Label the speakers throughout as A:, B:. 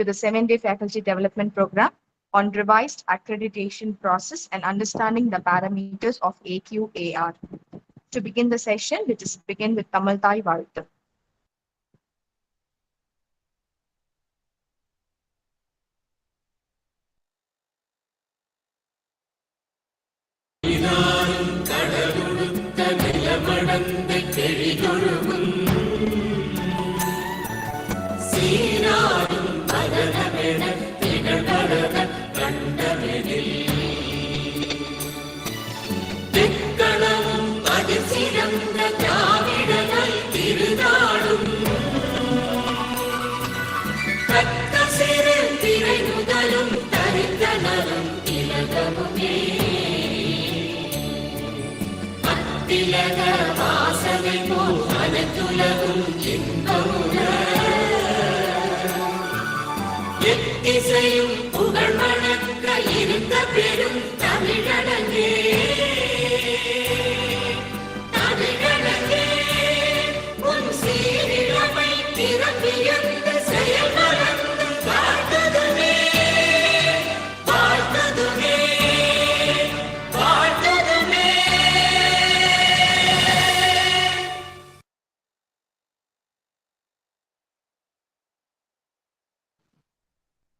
A: to the 7-day faculty development program on revised accreditation process and understanding the parameters of AQAR. To begin the session, let us begin with Tamaltai Varthu.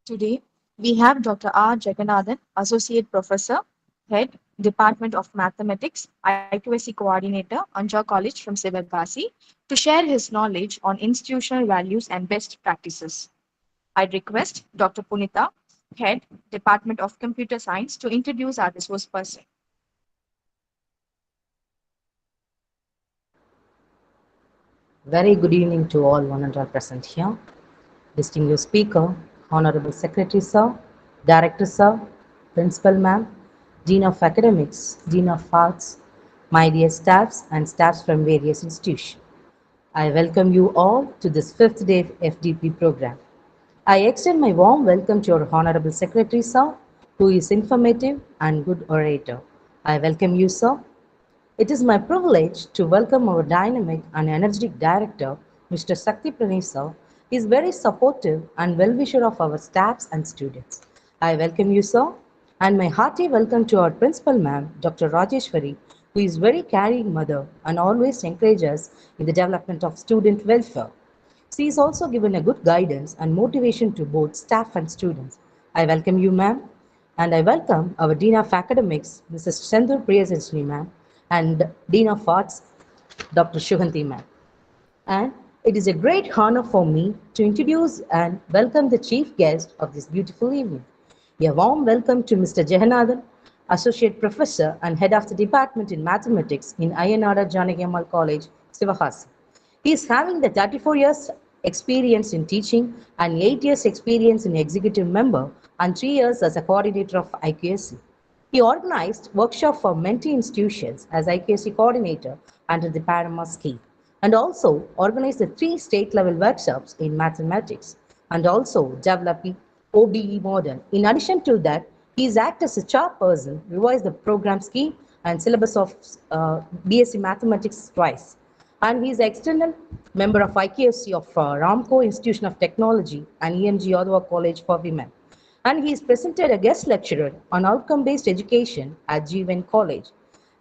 A: Today, we have Dr.R. Jaganathan, Associate Professor, Head, Department of Mathematics, IQAC Coordinator, ANJAC College from Sivakasi, to share his knowledge on institutional values and best practices. I'd request Dr. Punita, Head, Department of Computer Science, to introduce our resource person.
B: Very good evening to all one and all present here. Distinguished Speaker, Honorable Secretary Sir, Director Sir, Principal Ma'am, Dean of Academics, Dean of Arts, my dear staffs and staffs from various institutions. I welcome you all to this 5th day FDP program. I extend my warm welcome to your Honorable Secretary Sir, who is informative and good orator. I welcome you, sir. It is my privilege to welcome our dynamic and energetic director, Mr. Sakti Pranay sir. He is very supportive and well-wisher of our staffs and students. I welcome you, sir, and my hearty welcome to our principal ma'am, Dr. Rajeshwari, who is very caring mother and always encourages us in the development of student welfare. She is also given a good guidance and motivation to both staff and students. I welcome you, ma'am, and I welcome our Dean of Academics, Mrs. Chandur Priyasanchini, ma'am, and Dean of Arts, Dr. Shuhanti, ma'am. And it is a great honor for me to introduce and welcome the chief guest of this beautiful evening. A warm welcome to Mr. Jaganathan, Associate Professor and Head of the Department in Mathematics in INRR Janaki Ammal College, Sivakasi. He is having the 34 years experience in teaching and 8 years experience in executive member and 3 years as a coordinator of IQAC. He organized workshops for mentee institutions as IQAC coordinator under the Panama scheme, and also organized the 3 state-level workshops in mathematics, and also developing OBE model. In addition to that, he is acted as a chairperson, revised the program scheme and syllabus of BSc Mathematics twice. And he is external member of IQAC of Ramco Institution of Technology and EMG Yadava College for Women. And he is presented a guest lecturer on outcome-based education at GWN College.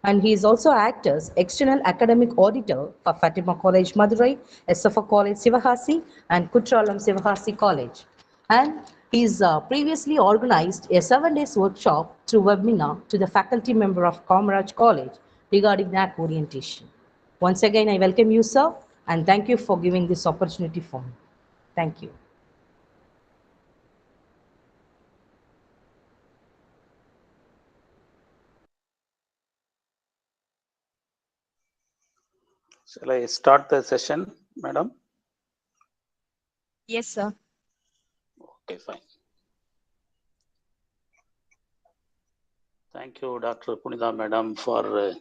B: And he is also acted as external academic auditor for Fatima College Madurai, SFA College Sivakasi, and Kutralam Sivakasi College. And he's previously organized a 7-day workshop through webinar to the faculty member of Kamaraj College regarding NAC orientation. Once again, I welcome you, sir, and thank you for giving this opportunity for me. Thank you.
C: Shall I start the session, madam?
A: Yes, sir.
C: Okay, fine. Thank you, Dr. Punita, madam, for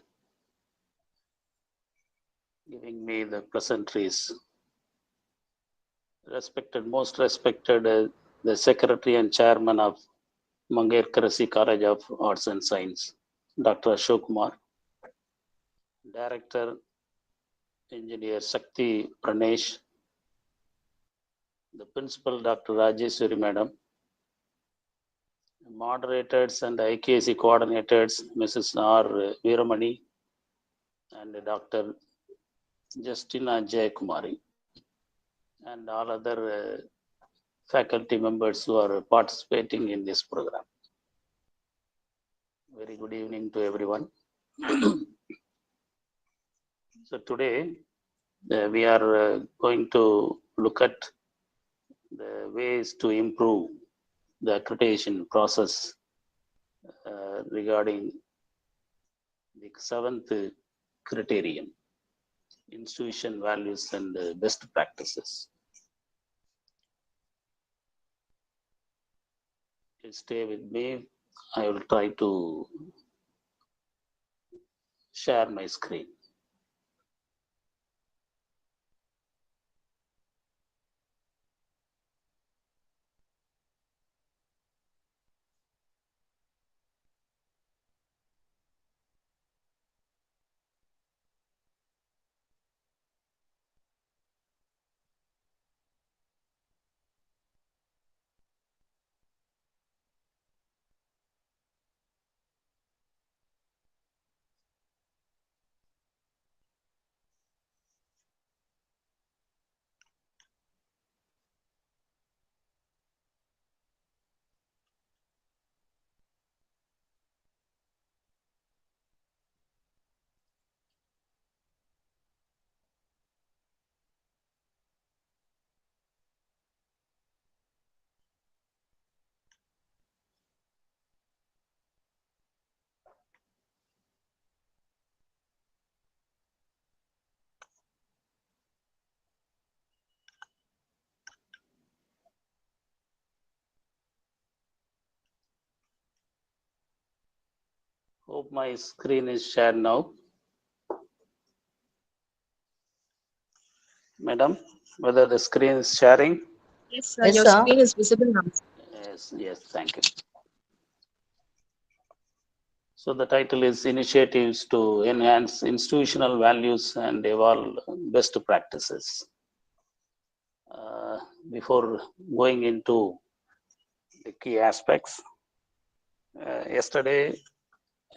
C: giving me the pleasantries. Most respected, the Secretary and Chairman of Mangair Karasi College of Arts and Science, Dr. Ashok Kumar, Director, Engineer Sakti Pranesh, the principal Dr. Rajeswari Madam, moderators and IQAC coordinators, Mrs. R. Veeramani and Dr. Justina Jayakumari, and all other faculty members who are participating in this program. Very good evening to everyone. So today we are going to look at the ways to improve the accreditation process regarding the 7th criterion, institution values and best practices. Please stay with me. I will try to share my screen. Hope my screen is shared now. Madam, whether the screen is sharing?
A: Yes, sir.
B: Yes,
A: Your
B: sir.
A: screen is visible now.
C: Yes, thank you. So the title is Initiatives to Enhance Institutional Values and Evolve Best Practices. Before going into the key aspects, yesterday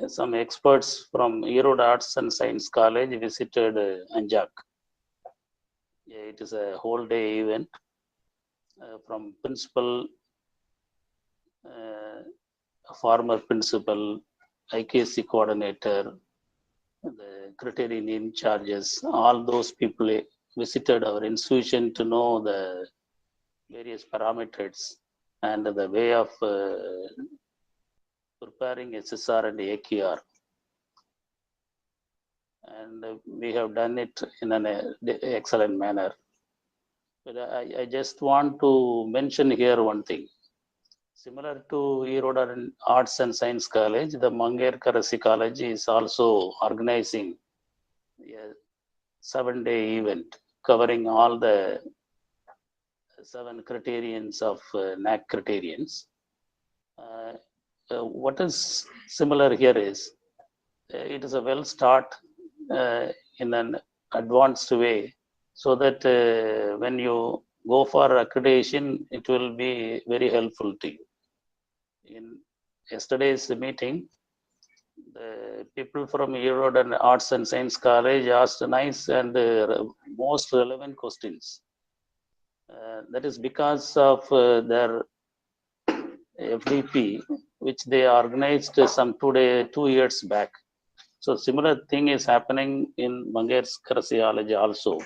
C: some experts from Erode Arts and Science College visited ANJAC. It is a whole day event from principal, former principal, IQAC coordinator, the criterion in charges, all those people visited our institution to know the various parameters and the way of preparing SSR and AQR. And we have done it in an excellent manner. But I just want to mention here one thing. Similar to Erode Arts and Science College, the Mangairkarasi College is also organizing a 7-day event covering all the 7 criterions of NAC criterions. What is similar here is it is a well start in an advanced way, so that when you go for accreditation, it will be very helpful to you. In yesterday's meeting, the people from Erode and Arts and Science College asked nice and most relevant questions. That is because of their FDP, which they organized some 2 years back. So similar thing is happening in Mangairkarasi College also.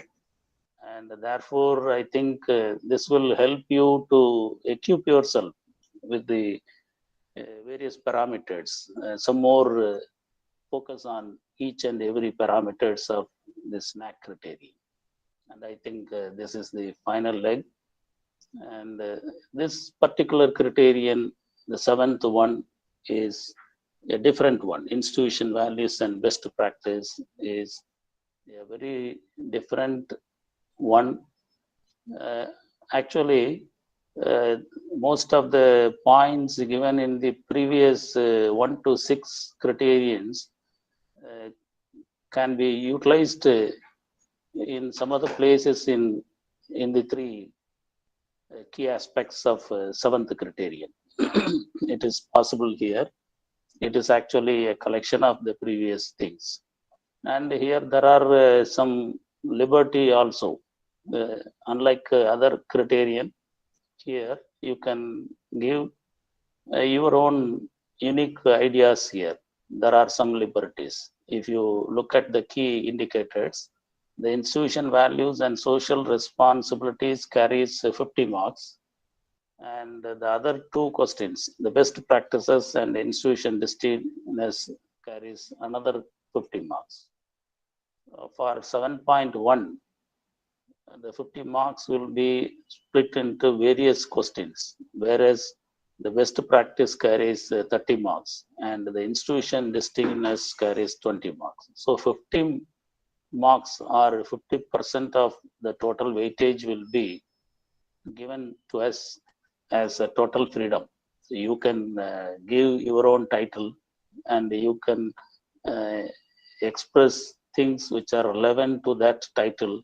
C: And therefore, I think this will help you to equip yourself with the various parameters. Some more focus on each and every parameters of this NAC criteria. And I think this is the final leg. And this particular criterion, the 7th one, is a different one. Institution values and best practice is a very different one. Actually, most of the points given in the previous 1 to 6 criterions can be utilized in some other places in the 3 key aspects of seventh criterion. It is possible here. It is actually a collection of the previous things. And here there are some liberty also. Unlike other criterion, here you can give your own unique ideas here. There are some liberties. If you look at the key indicators, the institution values and social responsibilities carries 50 marks. And the other two questions, the best practices and institution distinctness, carries another 50 marks. For 7.1, the 50 marks will be split into various questions, whereas the best practice carries 30 marks and the institution distinctness carries 20 marks. So 50 marks or 50% of the total weightage will be given to us as a total freedom. So you can give your own title and you can uh, express things which are relevant to that title,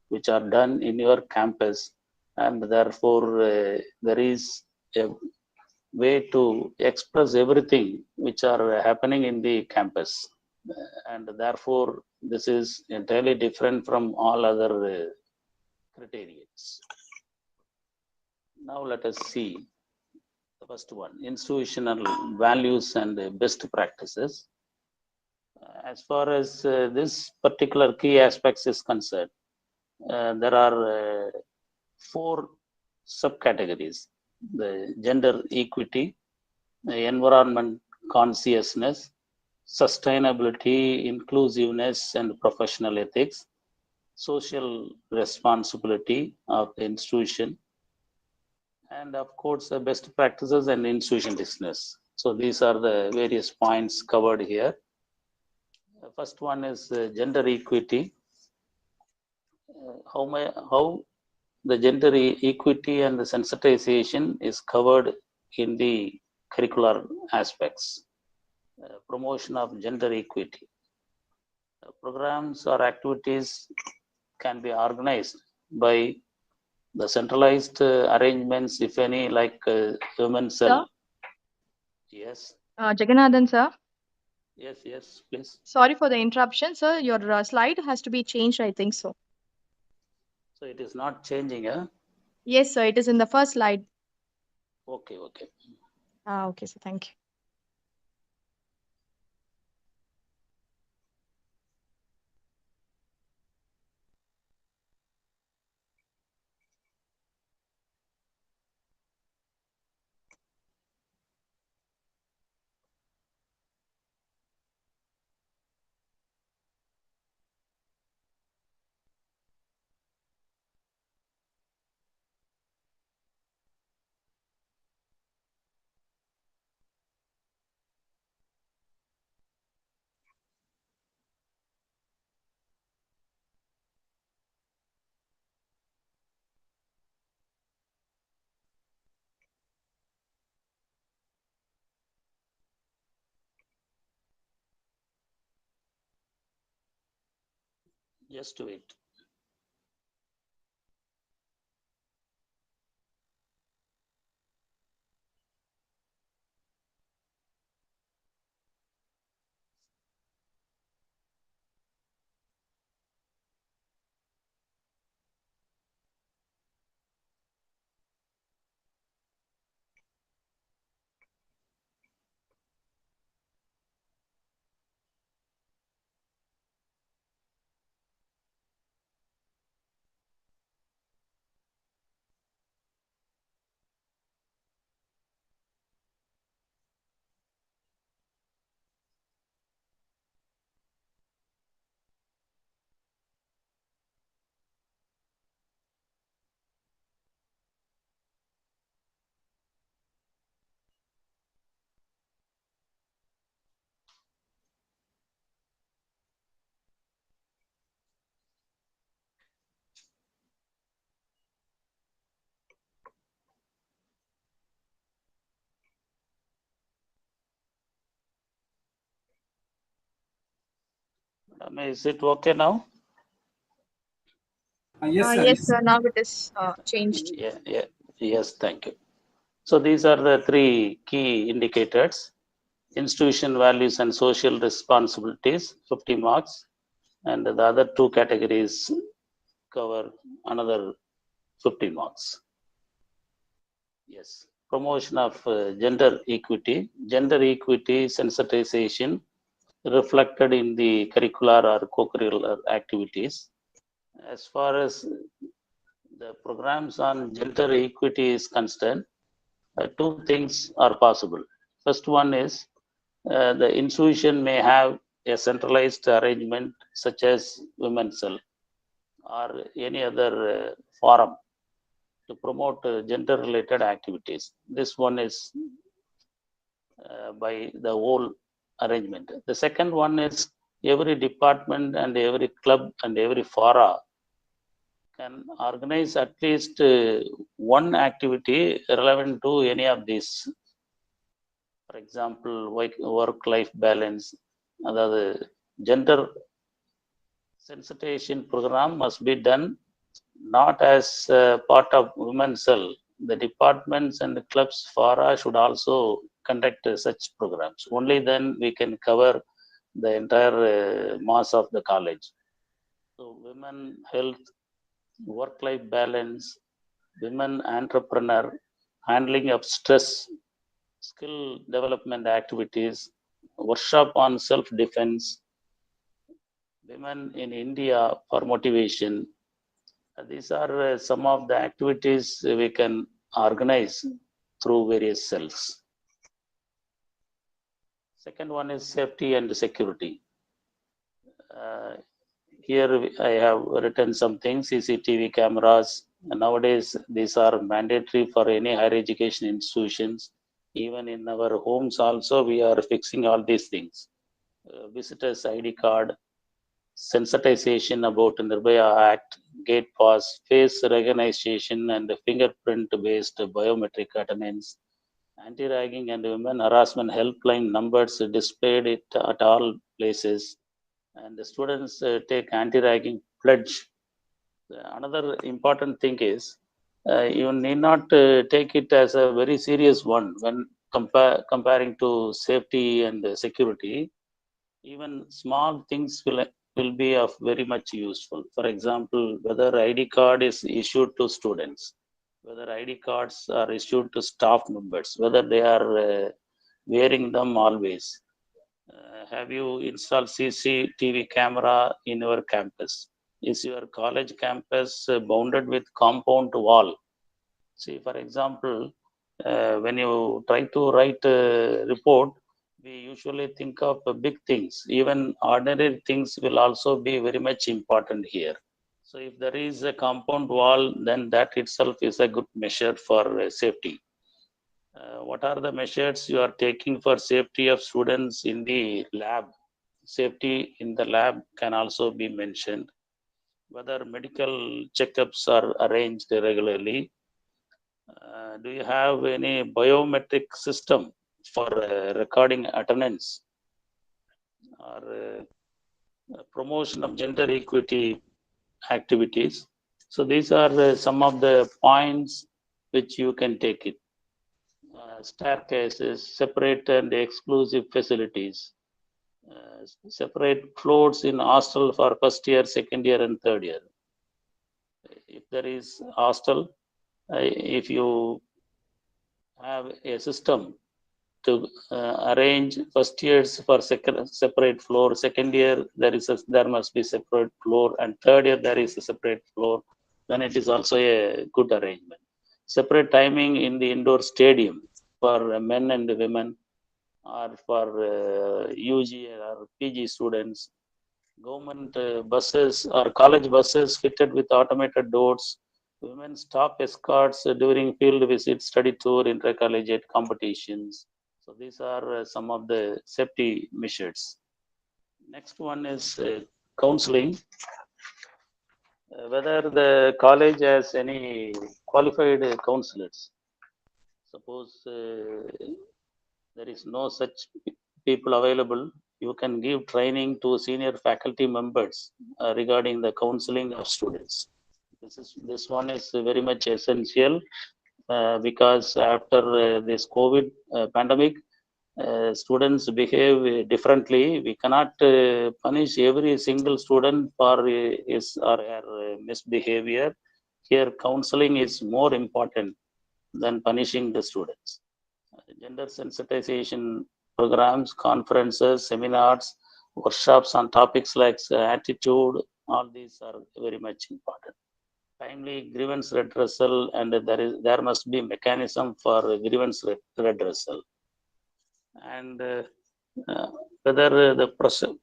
C: which are done in your campus, and therefore there is a way to express everything which are happening in the campus. And therefore this is entirely different from all other criteria. Now let us see the first one, institutional values and best practices. As far as this particular key aspects is concerned, there are four subcategories: the gender equity, the environment consciousness, sustainability, inclusiveness, and professional ethics, social responsibility of the institution, and of course the best practices and institution business. So these are the various points covered here. The first one is gender equity. How the gender equity and the sensitization is covered in the curricular aspects. Promotion of gender equity. Programs or activities can be organized by the centralized arrangements, if any, like women cell.
A: Sir?
C: Yes,
A: Jaganathan, sir.
C: yes, please.
A: Sorry for the interruption, sir. Your slide has to be changed, I think so.
C: So it is not changing, huh?
A: Yes, sir. It is in the first slide.
C: Okay.
A: Okay, sir. Thank you.
C: Just wait. Is it okay now?
D: Yes, sir.
A: Yes,
D: Yes,
A: sir.
D: sir.
A: Now it is changed.
C: Yeah. Yes, thank you. So these are the three key indicators: institution values and social responsibilities, 50 marks, and the other two categories cover another 50 marks. Yes, promotion of gender equity sensitization reflected in the curricular or co-curricular activities. As far as the programs on gender equity is concerned, two things are possible. First one is the institution may have a centralized arrangement such as women's cell or any other forum to promote gender related activities. This one is by the whole arrangement. The second one is every department and every club and every fora can organize at least one activity relevant to any of these. For example, work-life balance, the gender sensitization program must be done not as part of women's cell. The departments and the clubs fora should also conduct such programs. Only then we can cover the entire mass of the college. So women health, work-life balance, women entrepreneur, handling of stress, skill development activities, workshop on self-defense, women in India for motivation. These are some of the activities we can organize through various cells. Second one is safety and security. Here I have written some things: CCTV cameras. Nowadays, these are mandatory for any higher education institutions. Even in our homes also, we are fixing all these things. Visitors ID card, sensitization about Nirbhaya Act, gate pass, face recognition and fingerprint-based biometric attendance, anti-ragging and women harassment helpline numbers displayed at all places, and the students take anti-ragging pledge. Another important thing is you need not take it as a very serious one when comparing to safety and security. Even small things will be of very much useful. For example, whether ID card is issued to students, whether ID cards are issued to staff members, whether they are wearing them always. Have you installed CCTV camera in your campus? Is your college campus bounded with compound wall? See, for example, when you try to write a report, we usually think of big things. Even ordinary things will also be very much important here. So if there is a compound wall, then that itself is a good measure for safety. What are the measures you are taking for safety of students in the lab? Safety in the lab can also be mentioned. Whether medical checkups are arranged regularly. Do you have any biometric system for recording attendance or promotion of gender equity activities? So these are some of the points which you can take it. Staircases, separate and exclusive facilities, separate floors in hostel for first year, second year, and third year. If there is hostel, if you have a system to arrange first years for separate floor, second year there must be separate floor, and third year there is a separate floor, then it is also a good arrangement. Separate timing in the indoor stadium for men and women, or for UG or PG students. Government buses or college buses fitted with automated doors, women staff escorts during field visits, study tour, intercollegiate competitions. So these are some of the safety measures. Next one is counseling. Whether the college has any qualified counselors. Suppose there is no such people available, you can give training to senior faculty members regarding the counseling of students. This one is very much essential because after this COVID pandemic, students behave differently. We cannot punish every single student for his or her misbehavior. Here, counseling is more important than punishing the students. Gender sensitization programs, conferences, seminars, workshops on topics like attitude, all these are very much important. Timely grievance redressal, and there must be mechanism for grievance redressal. And whether the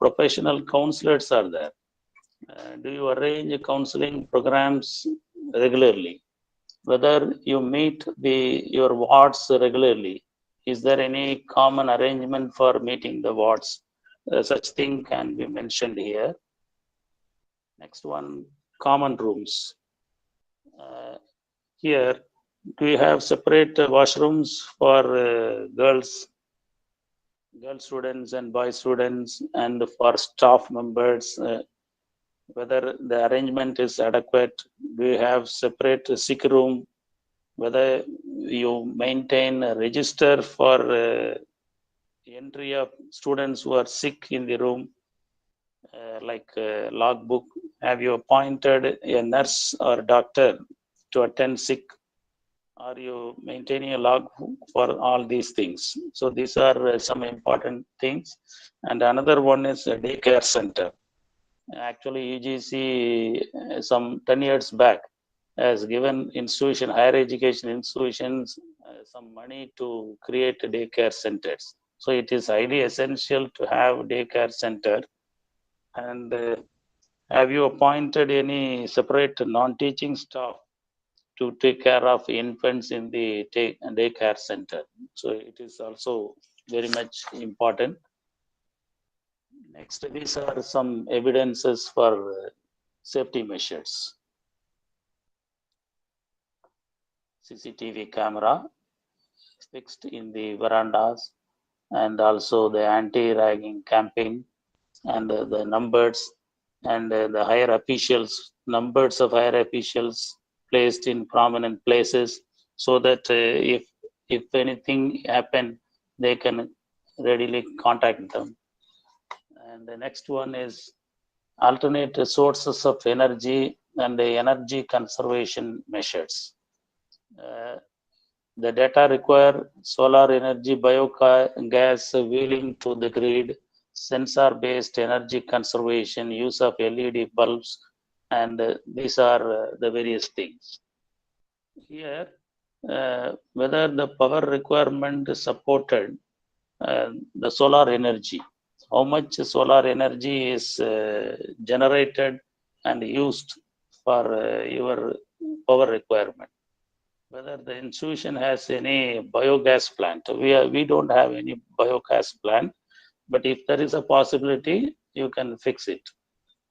C: professional counselors are there. Do you arrange counseling programs regularly? Whether you meet your wards regularly. Is there any common arrangement for meeting the wards? Such thing can be mentioned here. Next one, common rooms. Here, do we have separate washrooms for girl students and boy students, and for staff members? Whether the arrangement is adequate? Do you have separate sick room? Whether you maintain a register for entry of students who are sick in the room, like logbook. Have you appointed a nurse or doctor to attend sick? Are you maintaining a log for all these things? So these are some important things. And another one is a daycare center. Actually, UGC some 10 years back has given higher education institutions some money to create daycare centers. So it is highly essential to have daycare center. And have you appointed any separate non-teaching staff to take care of infants in the daycare center? So it is also very much important. Next, these are some evidences for safety measures. CCTV camera fixed in the verandas, and also the anti-ragging campaign, and the numbers and the higher officials, numbers of higher officials placed in prominent places, so that if anything happen, they can readily contact them. And the next one is alternate sources of energy and the energy conservation measures. The data require solar energy, biogas wheeling to the grid, sensor-based energy conservation, use of LED bulbs, and these are the various things. Here, whether the power requirement is supported, the solar energy, how much solar energy is generated and used for your power requirement. Whether the institution has any biogas plant. We don't have any biogas plant, but if there is a possibility, you can fix it.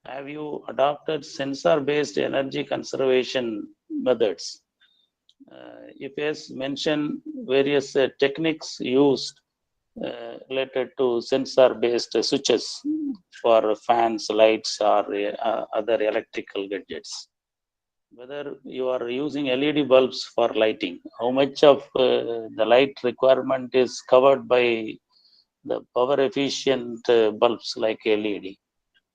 C: Have you adopted sensor-based energy conservation methods? If yes, mention various techniques used related to sensor-based switches for fans, lights, or other electrical gadgets. Whether you are using LED bulbs for lighting, how much of the light requirement is covered by the power efficient bulbs like LED.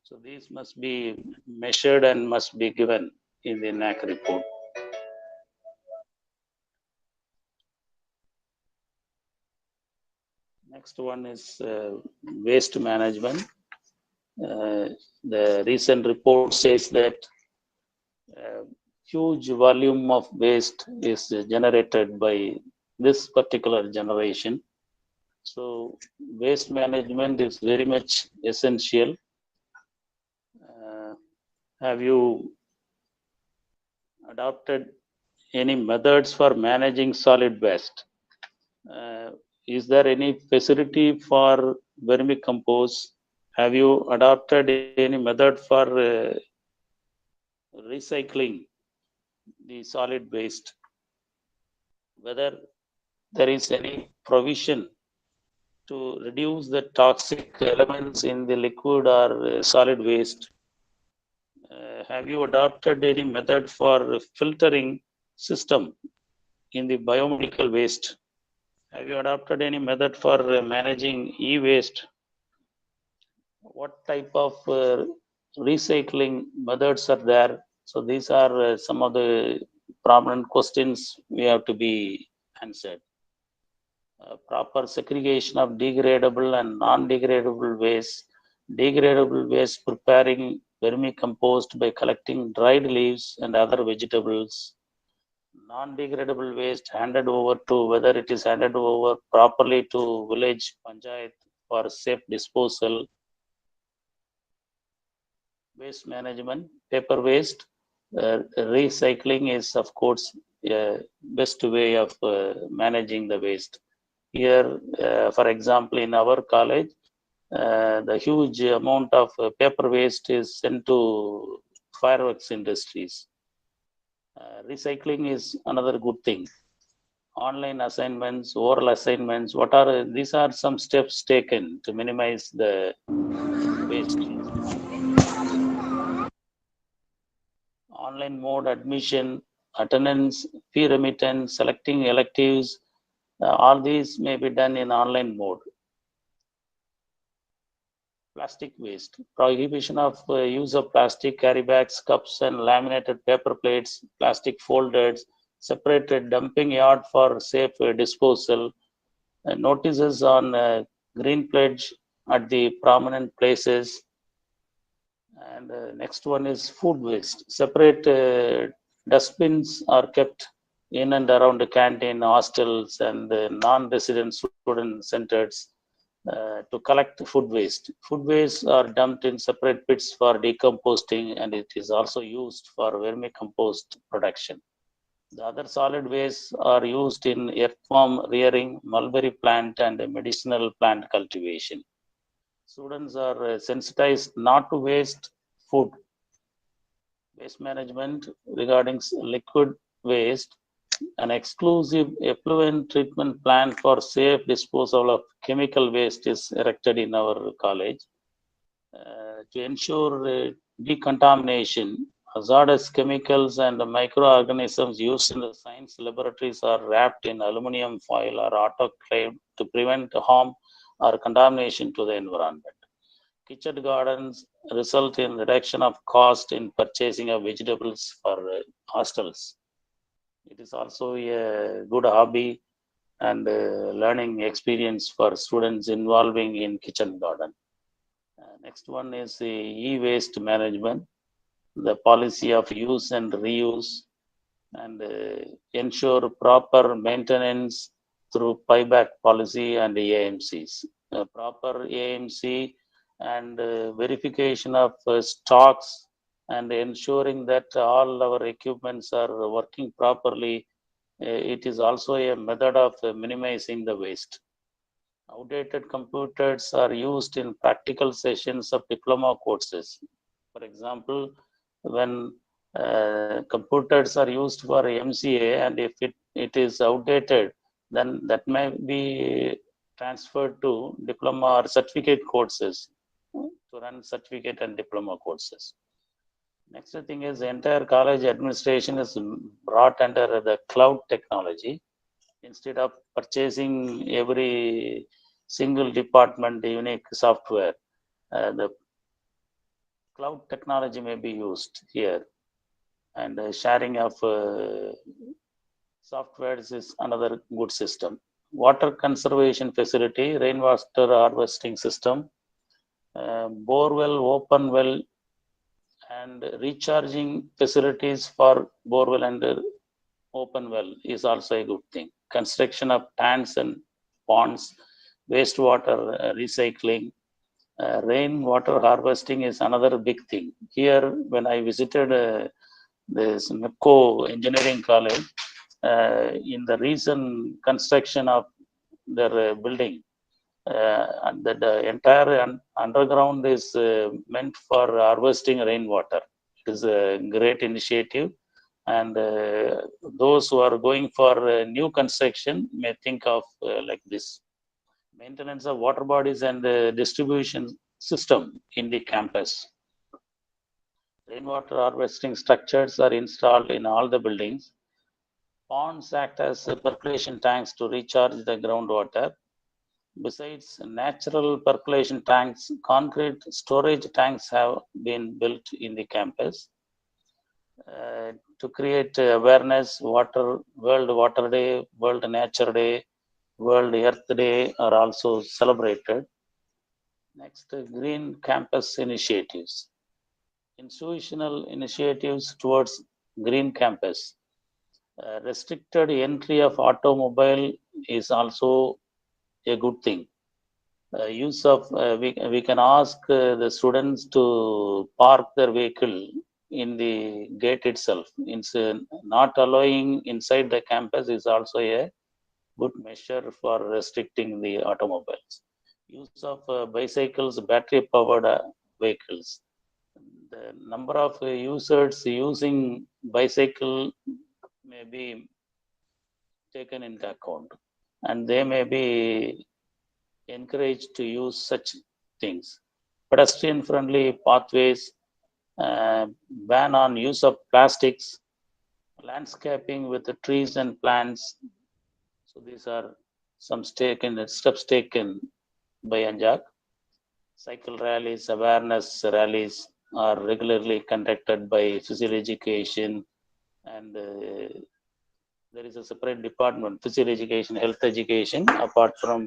C: So these must be measured and must be given in the NAC report. Next one is waste management. The recent report says that huge volume of waste is generated by this particular generation. So waste management is very much essential. Have you adopted any methods for managing solid waste? Is there any facility for vermicompost? Have you adopted any method for recycling the solid waste? Whether there is any provision to reduce the toxic elements in the liquid or solid waste? Have you adopted any method for filtering system in the biomedical waste. Have you adopted any method for managing e-waste? What type of recycling methods are there? So these are some of the prominent questions we have to be answered. Proper segregation of degradable and non-degradable waste. Degradable waste preparing vermicompost by collecting dried leaves and other vegetables. Non-degradable waste handed over to, whether it is handed over properly to village panchayat for safe disposal. Waste management, paper waste, recycling is of course best way of managing the waste. Here, for example, in our college, the huge amount of paper waste is sent to fireworks industries. Recycling is another good thing. Online assignments, oral assignments, these are some steps taken to minimize the waste. Online mode admission, attendance, fee remittance, selecting electives, all these may be done in online mode. Plastic waste, prohibition of use of plastic carry bags, cups and laminated paper plates, plastic folders, separated dumping yard for safe disposal, notices on green pledge at the prominent places. And next one is food waste. Separate dustbins are kept in and around the canteen, hostels, and non-resident student centers to collect food waste. Food waste are dumped in separate pits for decomposting, and it is also used for vermicompost production. The other solid waste are used in earthworm rearing, mulberry plant, and medicinal plant cultivation. Students are sensitized not to waste food. Waste management regarding liquid waste, an exclusive effluent treatment plant for safe disposal of chemical waste is erected in our college. To ensure decontamination, hazardous chemicals and microorganisms used in the science laboratories are wrapped in aluminum foil or autoclaved to prevent harm or contamination to the environment. Kitchen gardens result in reduction of cost in purchasing of vegetables for hostels. It is also a good hobby and learning experience for students involving in kitchen garden. Next one is the e-waste management, the policy of use and reuse, and ensure proper maintenance through buyback policy and AMCs. Proper AMC and verification of stocks and ensuring that all our equipments are working properly. It is also a method of minimizing the waste. Outdated computers are used in practical sessions of diploma courses. For example, when computers are used for MCA, and if it is outdated, then that may be transferred to diploma or certificate courses to run certificate and diploma courses. Next thing is the entire college administration is brought under the cloud technology. Instead of purchasing every single department unique software, the cloud technology may be used here, and sharing of softwares is another good system. Water conservation facility, rainwater harvesting system, borewell, open well, and recharging facilities for borewell and open well is also a good thing. Construction of tanks and ponds, wastewater recycling, rainwater harvesting is another big thing. Here, when I visited this MEPCO Engineering College, in the recent construction of their building, the entire underground is meant for harvesting rainwater. It is a great initiative, and those who are going for new construction may think of like this. Maintenance of water bodies and distribution system in the campus. Rainwater harvesting structures are installed in all the buildings. Ponds act as percolation tanks to recharge the groundwater. Besides natural percolation tanks, concrete storage tanks have been built in the campus. To create awareness, World Water Day, World Nature Day, World Earth Day are also celebrated. Next, green campus initiatives. Institutional initiatives towards green campus. Restricted entry of automobile is also a good thing. Use of we can ask the students to park their vehicle in the gate itself. It's not allowing inside the campus is also a good measure for restricting the automobiles. Use of bicycles, battery powered vehicles. The number of users using bicycle may be taken into account, and they may be encouraged to use such things. Pedestrian friendly pathways, ban on use of plastics, landscaping with the trees and plants. So these are some steps taken by ANJAC. Cycle rallies, awareness rallies are regularly conducted by physical education, and there is a separate department, physical education, health education, apart from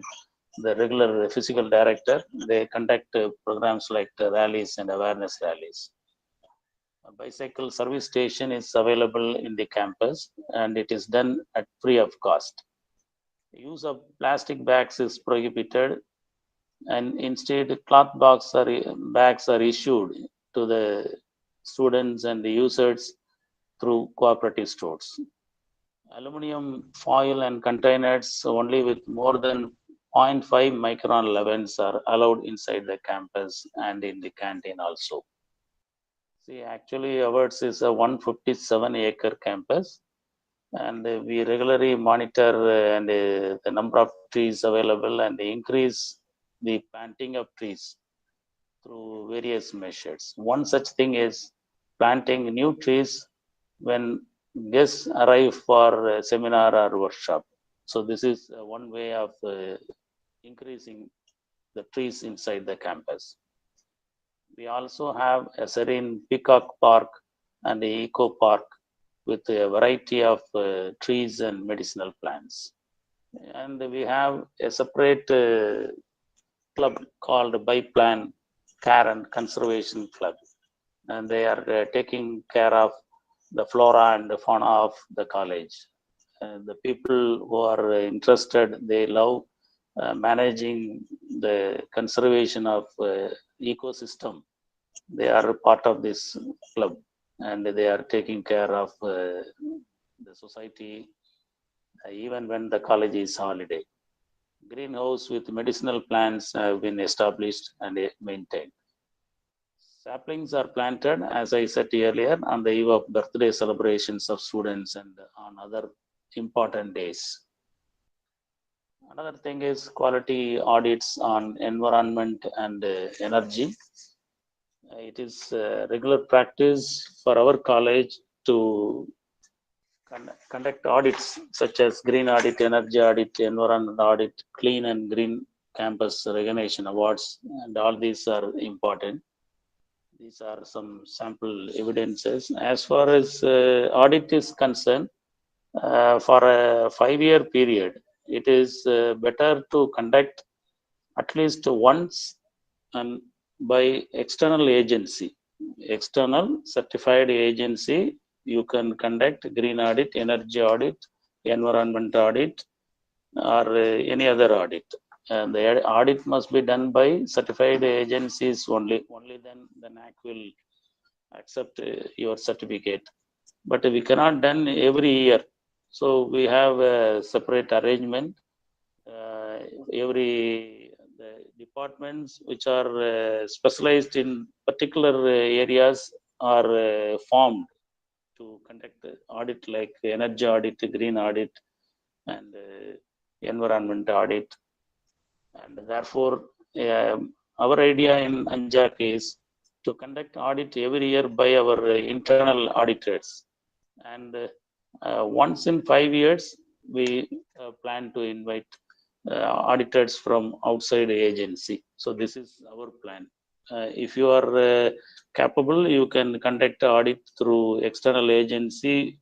C: the regular physical director. They conduct programs like rallies and awareness rallies. A bicycle service station is available in the campus, and it is done at free of cost. The use of plastic bags is prohibited, and instead cloth bags are issued to the students and the users through cooperative stores. Aluminum foil and containers only with more than 0.5 micron levels are allowed inside the campus and in the canteen also. See, actually ours is a 157-acre campus, and we regularly monitor and the number of trees available and increase the planting of trees through various measures. One such thing is planting new trees when guests arrive for a seminar or workshop. So this is one way of increasing the trees inside the campus. We also have a serene peacock park and the eco park with a variety of trees and medicinal plants. And we have a separate club called Byplan Care and Conservation Club. And they are taking care of the flora and the fauna of the college. The people who are interested, they love managing the conservation of ecosystem. They are part of this club, and they are taking care of the society even when the college is holiday. Greenhouse with medicinal plants have been established and maintained. Saplings are planted, as I said earlier, on the eve of birthday celebrations of students and on other important days. Another thing is quality audits on environment and energy. It is regular practice for our college to conduct audits such as green audit, energy audit, environment audit, clean and green campus recognition awards, and all these are important. These are some sample evidences. As far as audit is concerned, for a 5-year period, it is better to conduct at least once and by external agency. External certified agency, you can conduct green audit, energy audit, environment audit, or any other audit. And the audit must be done by certified agencies only. Only then the NAC will accept your certificate. But we cannot done every year. So we have a separate arrangement. Every the departments which are specialized in particular areas are formed to conduct audit like energy audit, green audit, and environment audit. And therefore, our idea in ANJAC is to conduct audit every year by our internal auditors. And Once in 5 years, we plan to invite auditors from outside agency. So this is our plan. If you are capable, you can conduct audit through external agency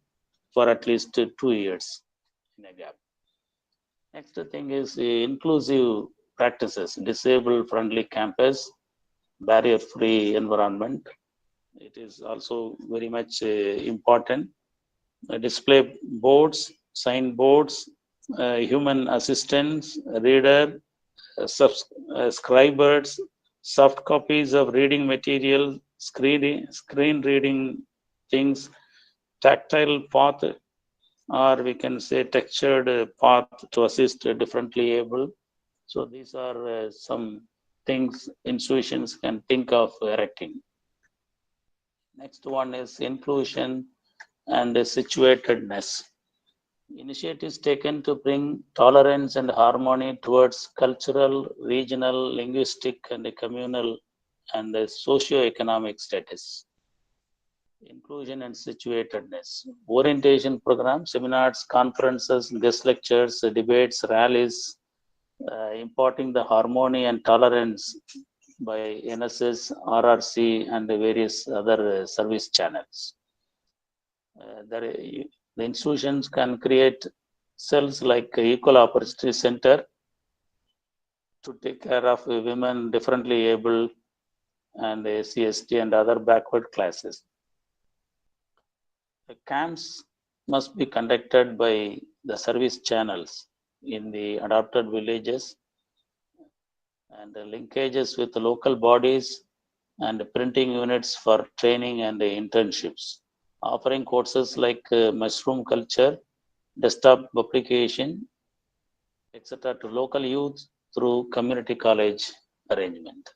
C: for at least 2 years in a gap. Next thing is inclusive practices, disabled friendly campus, barrier free environment. It is also very much important. Display boards, signboards, human assistants, reader, scribers, soft copies of reading material, screen reading things, tactile path, or we can say textured path to assist differently able. So these are some things institutions can think of erecting. Next one is inclusion and situatedness. Initiatives taken to bring tolerance and harmony towards cultural, regional, linguistic, and communal and socio-economic status. Inclusion and situatedness. Orientation programs, seminars, conferences, guest lectures, debates, rallies, imparting the harmony and tolerance by NSS, RRC, and the various other service channels. The institutions can create cells like Equal Opportunity Center to take care of women differently able and CST and other backward classes. The camps must be conducted by the service channels in the adopted villages and the linkages with the local bodies and printing units for training and internships, offering courses like mushroom culture, desktop publication, etc. to local youth through community college arrangement.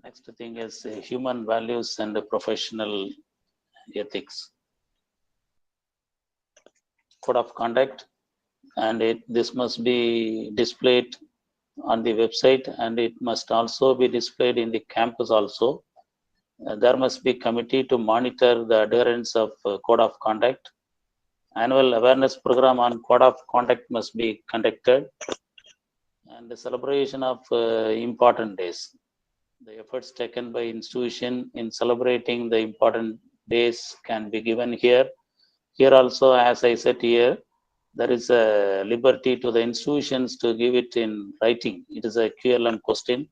C: Next thing is human values and professional ethics. Code of conduct, and this must be displayed on the website, and it must also be displayed in the campus also. There must be committee to monitor the adherence of code of conduct. Annual awareness program on code of conduct must be conducted, and the celebration of important days. The efforts taken by institution in celebrating the important days can be given here. Here also, as I said here, there is a liberty to the institutions to give it in writing. It is a QLM question,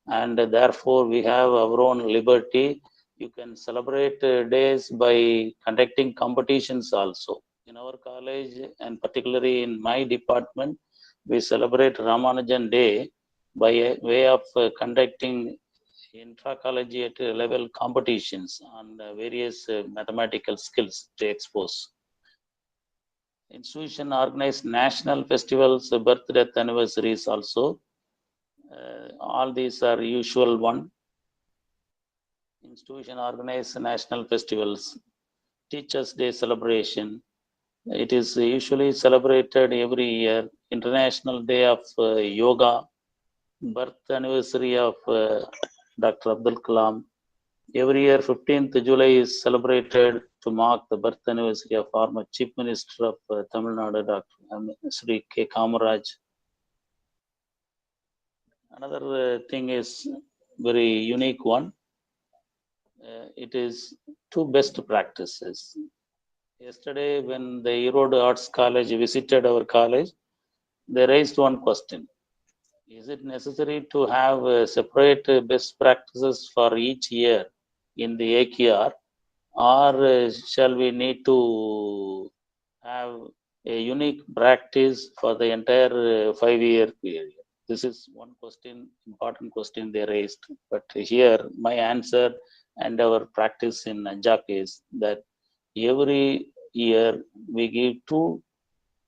C: and therefore we have our own liberty. You can celebrate days by conducting competitions also. In our college, and particularly in my department, we celebrate Ramanujan Day by way of conducting intra-collegiate level competitions on various mathematical skills to expose. Institution organize national festivals, birth, death anniversaries also. All these are usual one. Institution organize national festivals, Teachers' Day celebration. It is usually celebrated every year. International Day of Yoga, birth anniversary of Dr. Abdul Kalam. Every year, 15th July is celebrated to mark the birth anniversary of former Chief Minister of Tamil Nadu, Dr. Sri K. Kamaraj. Another thing is very unique one. It is two best practices. Yesterday, when the Erode Arts College visited our college, they raised one question. Is it necessary to have separate best practices for each year in the AQR, or shall we need to have a unique practice for the entire 5-year period? This is one question, important question they raised. But here, my answer and our practice in ANJAC is that every year we give two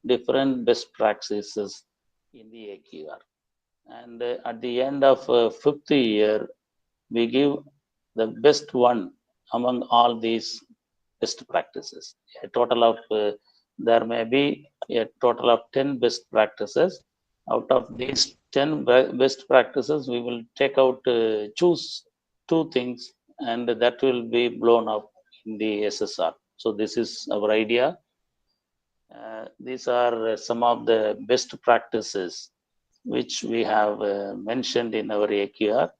C: different best practices in the AQR. And at the end of 5th year, we give the best one among all these best practices. A total of, there may be a total of 10 best practices. Out of these 10 best practices, we will take out, choose 2 things, and that will be blown up in the SSR. So this is our idea. These are some of the best practices which we have mentioned in our AQR.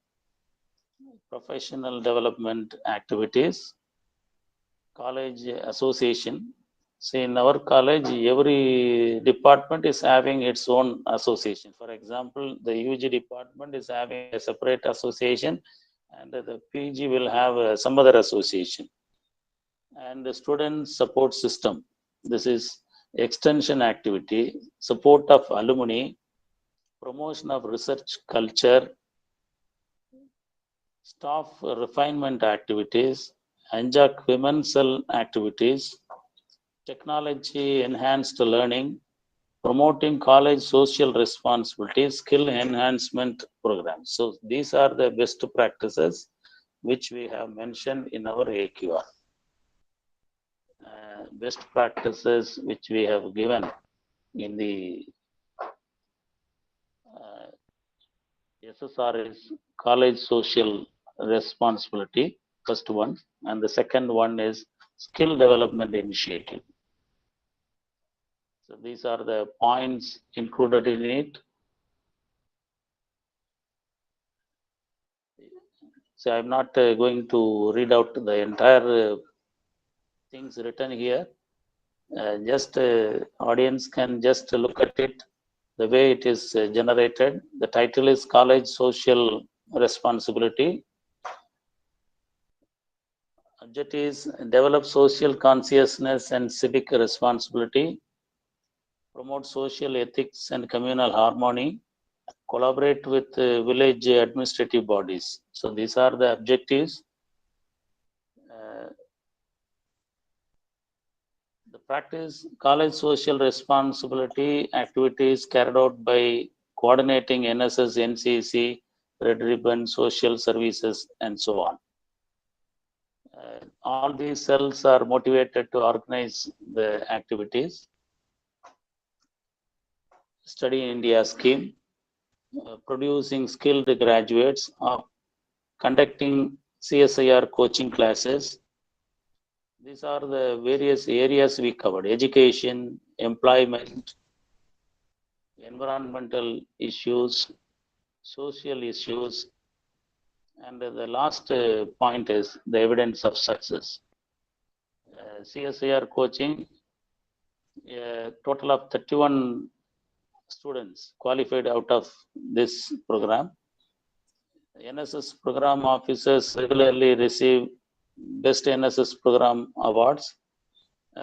C: Professional development activities, college association. See, in our college, every department is having its own association. For example, the UG department is having a separate association, and the PG will have some other association. And the student support system. This is extension activity, support of alumni, promotion of research culture, staff refinement activities, ANJAC women's cell activities, technology enhanced learning, promoting college social responsibility, skill enhancement programs. So these are the best practices which we have mentioned in our AQR. Best practices which we have given in the SSR is college social responsibility, first one, and the second one is skill development initiative. So these are the points included in it. So I'm not going to read out the entire things written here. Just audience can just look at it the way it is generated. The title is College Social Responsibility. Objective is develop social consciousness and civic responsibility, promote social ethics and communal harmony, collaborate with village administrative bodies. So these are the objectives. The practice college social responsibility activities carried out by coordinating NSS, NCC, Red Ribbon, social services, and so on. All these cells are motivated to organize the activities. Study India scheme, producing skilled graduates, conducting CSIR coaching classes. These are the various areas we covered: education, employment, environmental issues, social issues, and the last point is the evidence of success. CSIR coaching, a total of 31 students qualified out of this program. NSS program officers regularly receive Best NSS Program awards.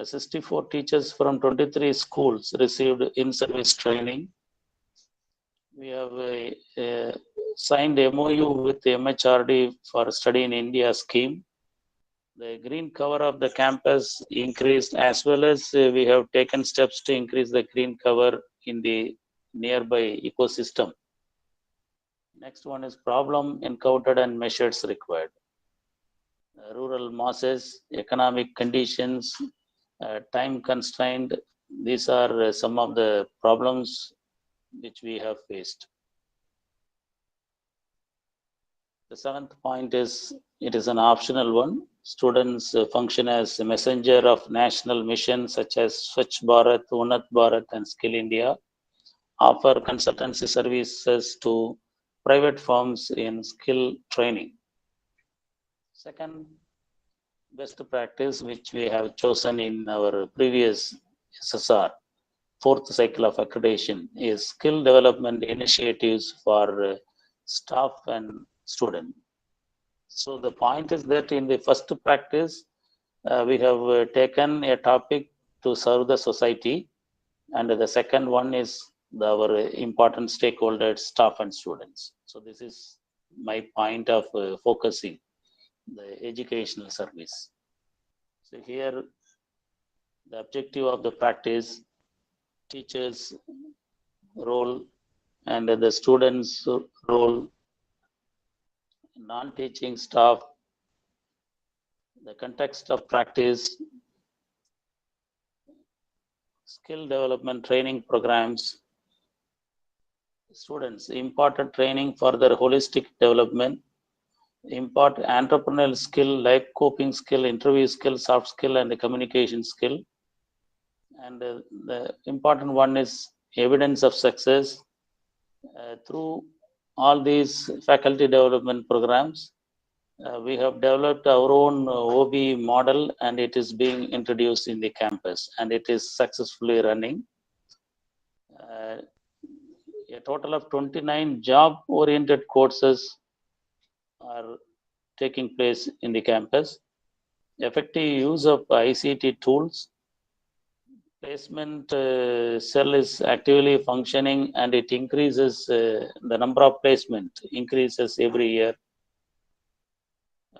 C: 64 teachers from 23 schools received in-service training. We have signed MOU with MHRD for Study in India scheme. The green cover of the campus increased, as well as we have taken steps to increase the green cover in the nearby ecosystem. Next one is problem encountered and measures required. Rural masses, economic conditions, time constrained. These are some of the problems which we have faced. The seventh point is, it is an optional one. Students function as a messenger of national missions such as Swachh Bharat, Unnat Bharat, and Skill India. Offer consultancy services to private firms in skill training. Second best practice which we have chosen in our previous SSR, fourth cycle of accreditation, is skill development initiatives for staff and student. So the point is that in the first practice, we have taken a topic to serve the society, and the second one is our important stakeholders, staff and students. So this is my point of focusing the educational service. So here, the objective of the practice, teachers' role and the students' role, non-teaching staff, the context of practice, skill development training programs, students, important training for their holistic development, impart entrepreneurial skill like coping skill, interview skill, soft skill, and the communication skill. And the important one is evidence of success. Through all these faculty development programs, we have developed our own OB model, and it is being introduced in the campus, and it is successfully running. A total of 29 job-oriented courses are taking place in the campus. Effective use of ICT tools. Placement cell is actively functioning, and it increases, the number of placement increases every year.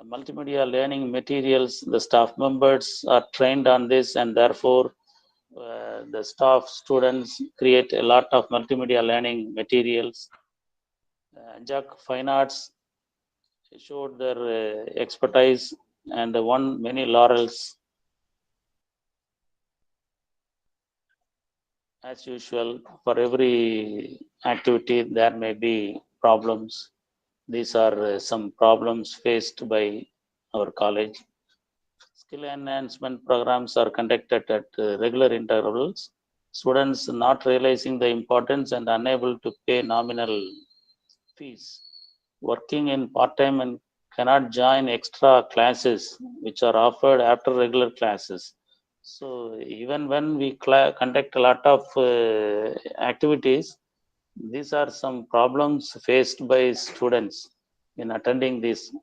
C: Multimedia learning materials, the staff members are trained on this, and therefore the staff students create a lot of multimedia learning materials. ANJAC Fine Arts showed their expertise and won many laurels. As usual, for every activity there may be problems. These are some problems faced by our college. Skill enhancement programs are conducted at regular intervals. Students not realizing the importance and unable to pay nominal fees, working in part-time and cannot join extra classes which are offered after regular classes. So even when we conduct a lot of activities, these are some problems faced by students in attending these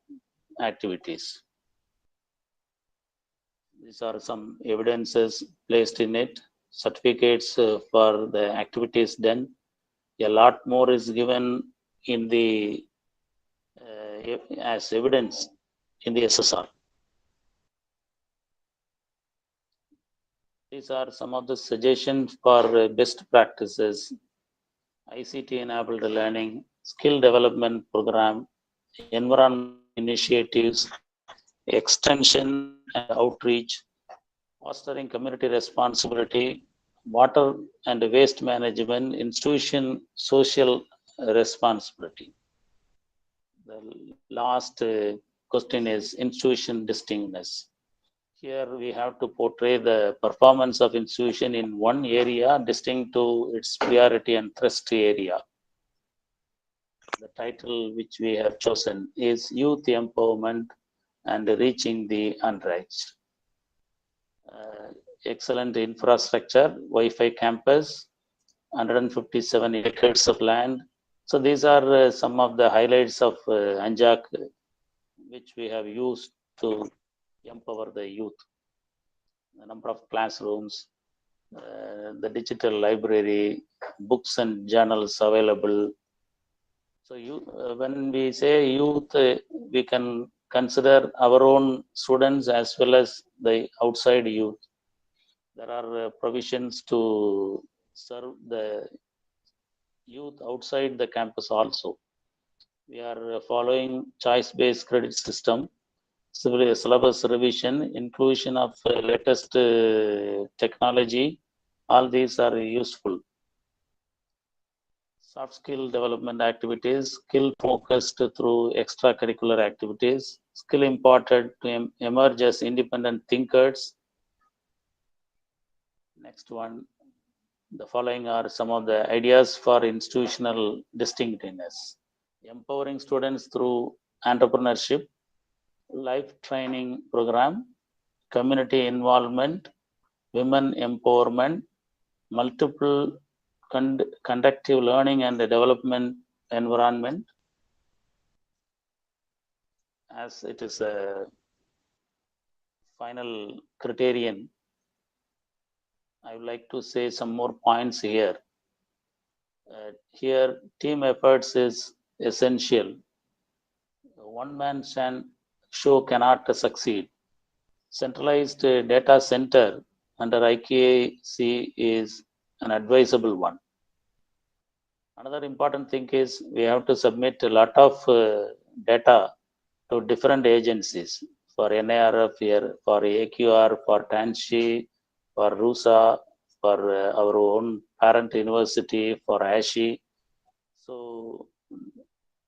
C: activities. These are some evidences placed in it, certificates for the activities done. A lot more is given in the as evidence in the SSR. These are some of the suggestions for best practices: ICT enabled learning, skill development program, environmental initiatives, extension and outreach, fostering community responsibility, water and waste management, institution social responsibility. The last question is institution distinctness. Here we have to portray the performance of institution in one area distinct to its priority and thrust area. The title which we have chosen is Youth Empowerment and Reaching the Unreached. Excellent infrastructure, Wi-Fi campus, 157 acres of land. So these are some of the highlights of ANJAC which we have used to empower the youth. The number of classrooms, the digital library, books and journals available. So when we say youth, we can consider our own students as well as the outside youth. There are provisions to serve the youth outside the campus also. We are following choice-based credit system, syllabus revision, inclusion of latest technology. All these are useful. Soft skill development activities, skill focused through extracurricular activities, skill imparted to emerge as independent thinkers. Next one, the following are some of the ideas for institutional distinctiveness. Empowering students through entrepreneurship, life training program, community involvement, women empowerment, multiple conductive learning and development environment, as it is a final criterion. I would like to say some more points here. Here, team efforts is essential. One man show cannot succeed. Centralized data center under IQAC is an advisable one. Another important thing is we have to submit a lot of data to different agencies for NARF here, for AQR, for TANSHI, for RUSA, for our own parent university, for ASHI. So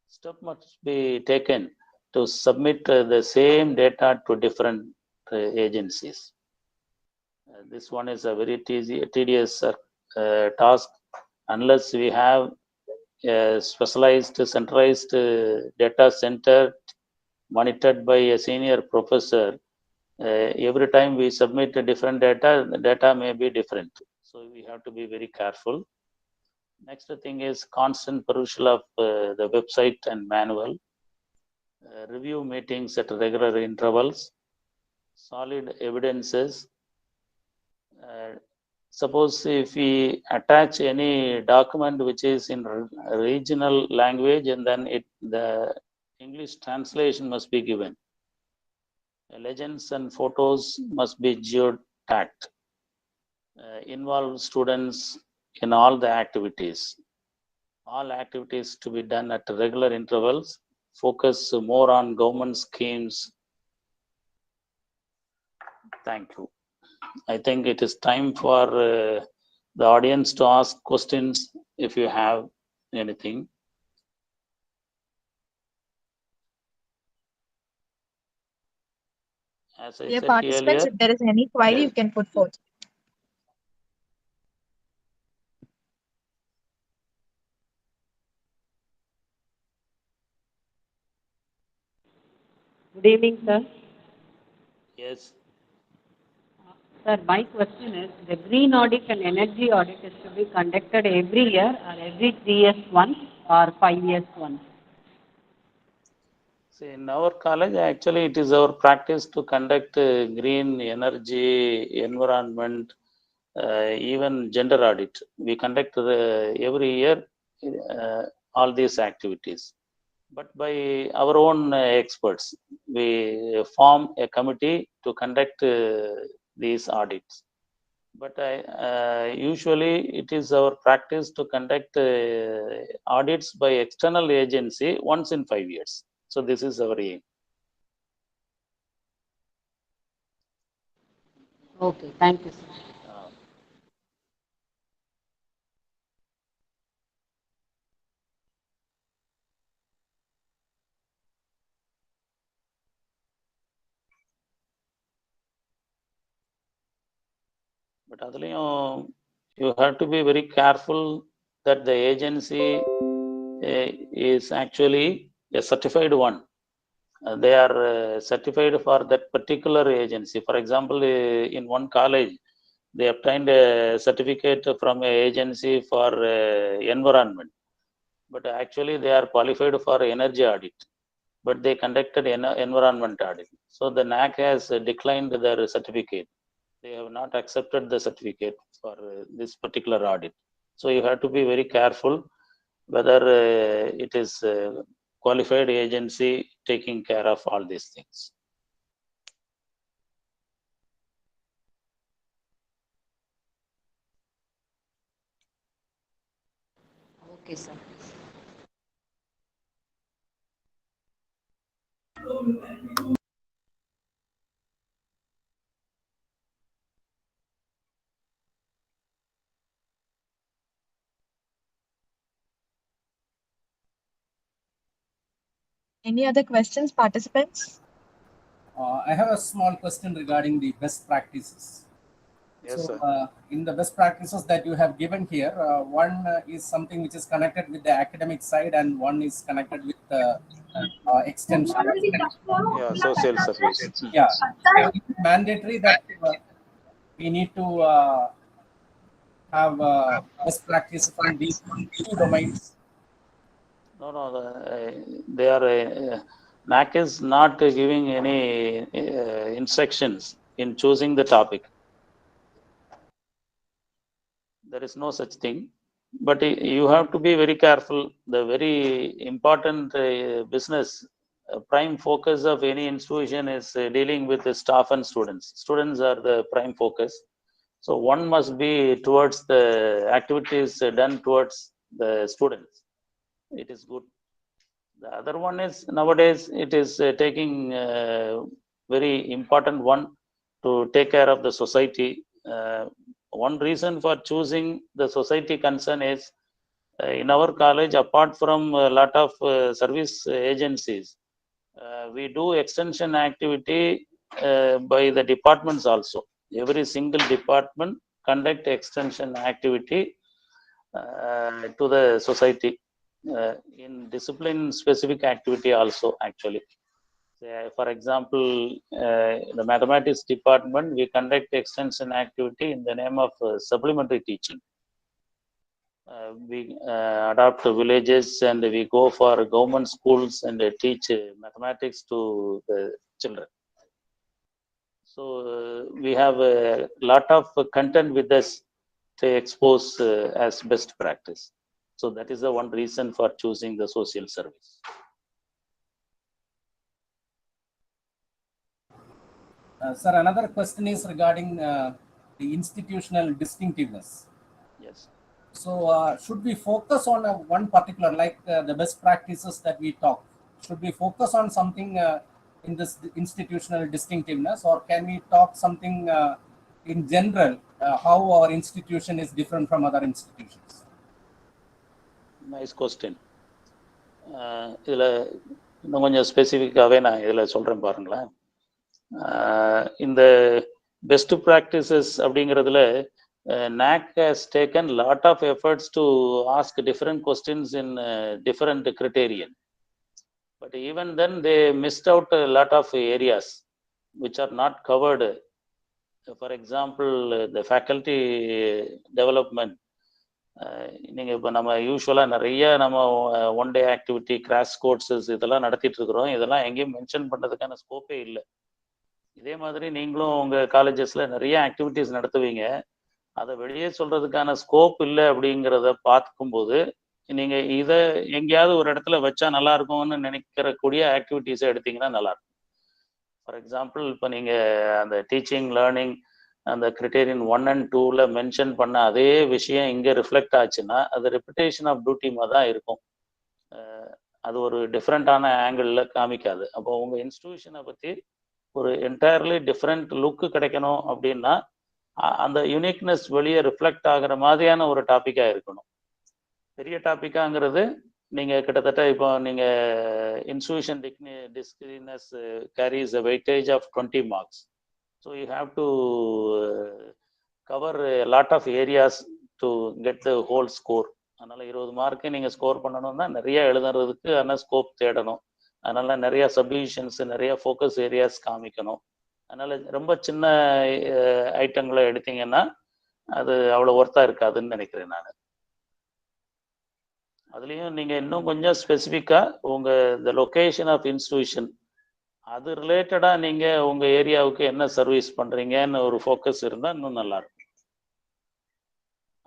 C: step must be taken to submit the same data to different agencies. This one is a very tedious task unless we have a specialized, centralized data center monitored by a senior professor. Every time we submit a different data, the data may be different. So we have to be very careful. Next thing is constant perusal of the website and manual. Review meetings at regular intervals. Solid evidences. Suppose if we attach any document which is in regional language, and then the English translation must be given. Legends and photos must be geotagged. Involve students in all the activities. All activities to be done at regular intervals. Focus more on government schemes. Thank you. I think it is time for the audience to ask questions if you have anything. As I
A: Dear
C: said
A: participants,
C: earlier,
A: if there is any query, you can put forth.
D: Good evening, sir.
C: yes,
D: Sir, my question is, the green audit and energy audit is to be conducted every year or every 3 years once or 5 years once?
C: see, in our college, actually, it is our practice to conduct green energy, environment, even gender audit. We conduct every year all these activities. But by our own experts, we form a committee to conduct these audits. But usually it is our practice to conduct audits by external agency once in 5 years. So this is our aim.
D: Okay, thank you, sir.
C: But அதுலயும் you have to be very careful that the agency is actually a certified one. They are certified for that particular agency. For example, in one college, they obtained a certificate from an agency for environment, but actually they are qualified for energy audit, but they conducted environment audit. So the NAC has declined their certificate. They have not accepted the certificate for this particular audit. So you have to be very careful whether it is qualified agency taking care of all these things.
B: Okay, sir.
A: Any other questions, participants?
E: I have a small question regarding the best practices.
C: Yes, sir.
E: In the best practices that you have given here, one is something which is connected with the academic side, and one is connected with the extension.
C: Yeah, social service.
E: Yeah, so it is mandatory that we need to have best practice from these two domains.
C: No, they are. NAC is not giving any instructions in choosing the topic. There is no such thing. But you have to be very careful. The very important business prime focus of any institution is dealing with the staff and students. Students are the prime focus. So one must be towards the activities done towards the students. It is good. The other one is nowadays it is taking very important one to take care of the society. One reason for choosing the society concern is in our college, apart from a lot of service agencies, we do extension activity by the departments also. every single department conduct extension activity to the society in discipline specific activity also actually. For example, the mathematics department, we conduct extension activity in the name of supplementary teaching. We adopt villages and we go for government schools and teach mathematics to the children. So we have a lot of content with us to expose as best practice. So that is the one reason for choosing the social service.
E: Sir, another question is regarding the institutional distinctiveness.
C: Yes.
E: So should we focus on one particular, like the best practices that we talk? Should we focus on something in this institutional distinctiveness, or can we talk something in general, how our institution is different from other institutions?
C: Nice question. இதில் இன்னும் கொஞ்சம் ஸ்பெசிஃபிக்காகவே நான் இதில் சொல்கிறேன் பாருங்களேன். இந்த best practices அப்படிங்கிறதுல NAC has taken lot of efforts to ask different questions in different criterion. But even then they missed out a lot of areas which are not covered. For example, the faculty development. நீங்கள் இப்போ நம்ம யூஸ்வலாக நிறைய நம்ம one day activity crash courses இதெல்லாம் நடத்திட்டு இருக்கிறோம். இதெல்லாம் எங்கேயும் மென்ஷன் பண்ணுறதுக்கான ஸ்கோப்பே இல்லை. இதே மாதிரி நீங்களும் உங்கள் காலேஜஸில் நிறைய ஆக்டிவிட்டிஸ் நடத்துவீங்க. அதை வெளியே சொல்றதுக்கான ஸ்கோப் இல்லை அப்படிங்கிறத பார்க்கும்போது நீங்கள் இதை எங்கேயாவது ஒரு இடத்துல வச்சா நல்லா இருக்கும்னு நினைக்கிறக்கூடிய ஆக்டிவிட்டிஸை எடுத்தீங்கன்னா நல்லா இருக்கும். ஃபார் எக்ஸாம்பிள், இப்போ நீங்கள் அந்த டீச்சிங் லேர்னிங் அந்த கிரிட்டேரியன் 1 and 2ல மென்ஷன் பண்ண அதே விஷயம் இங்கே ரிஃப்ளெக்ட் ஆச்சுன்னா அது ரெப்புடேஷன் ஆஃப் டியூட்டிமா தான் இருக்கும். அது ஒரு டிஃப்ரெண்டான ஆங்கிளில் காமிக்காது. அப்போ உங்கள் இன்ஸ்டிடியூஷனை பற்றி ஒரு என்டையர்லி டிஃப்ரெண்ட் லுக்கு கிடைக்கணும் அப்படின்னா அந்த யூனிக்னஸ் வெளியே ரிஃப்ளெக்ட் ஆகிற மாதிரியான ஒரு டாப்பிக்காக இருக்கணும். பெரிய டாப்பிக்காங்கிறது நீங்கள் கிட்டத்தட்ட இப்போ நீங்கள் institution discretions carries a weightage of 20 marks. So you have to cover a lot of areas to get the whole score. அதனால் 20 மார்க்கு நீங்கள் ஸ்கோர் பண்ணணும்னா நிறைய எழுதுறதுக்கு ஆனால் ஸ்கோப் தேடணும். அதனால் நிறைய சப்டிவிஷன்ஸ், நிறைய ஃபோக்கஸ் ஏரியாஸ் காமிக்கணும். அதனால் ரொம்ப சின்ன ஐட்டங்களை எடுத்தீங்கன்னா அது அவ்வளோ ஒர்த்தாக இருக்காதுன்னு நினைக்கிறேன் நான். அதுலேயும் நீங்கள் இன்னும் கொஞ்சம் ஸ்பெசிஃபிக்காக உங்கள் இந்த லொக்கேஷன் ஆஃப் இன்ஸ்டிடியூஷன் அது ரிலேட்டடாக நீங்கள் உங்கள் ஏரியாவுக்கு என்ன சர்வீஸ் பண்ணுறீங்கன்னு ஒரு ஃபோக்கஸ் இருந்தால் இன்னும் நல்லாயிருக்கும்.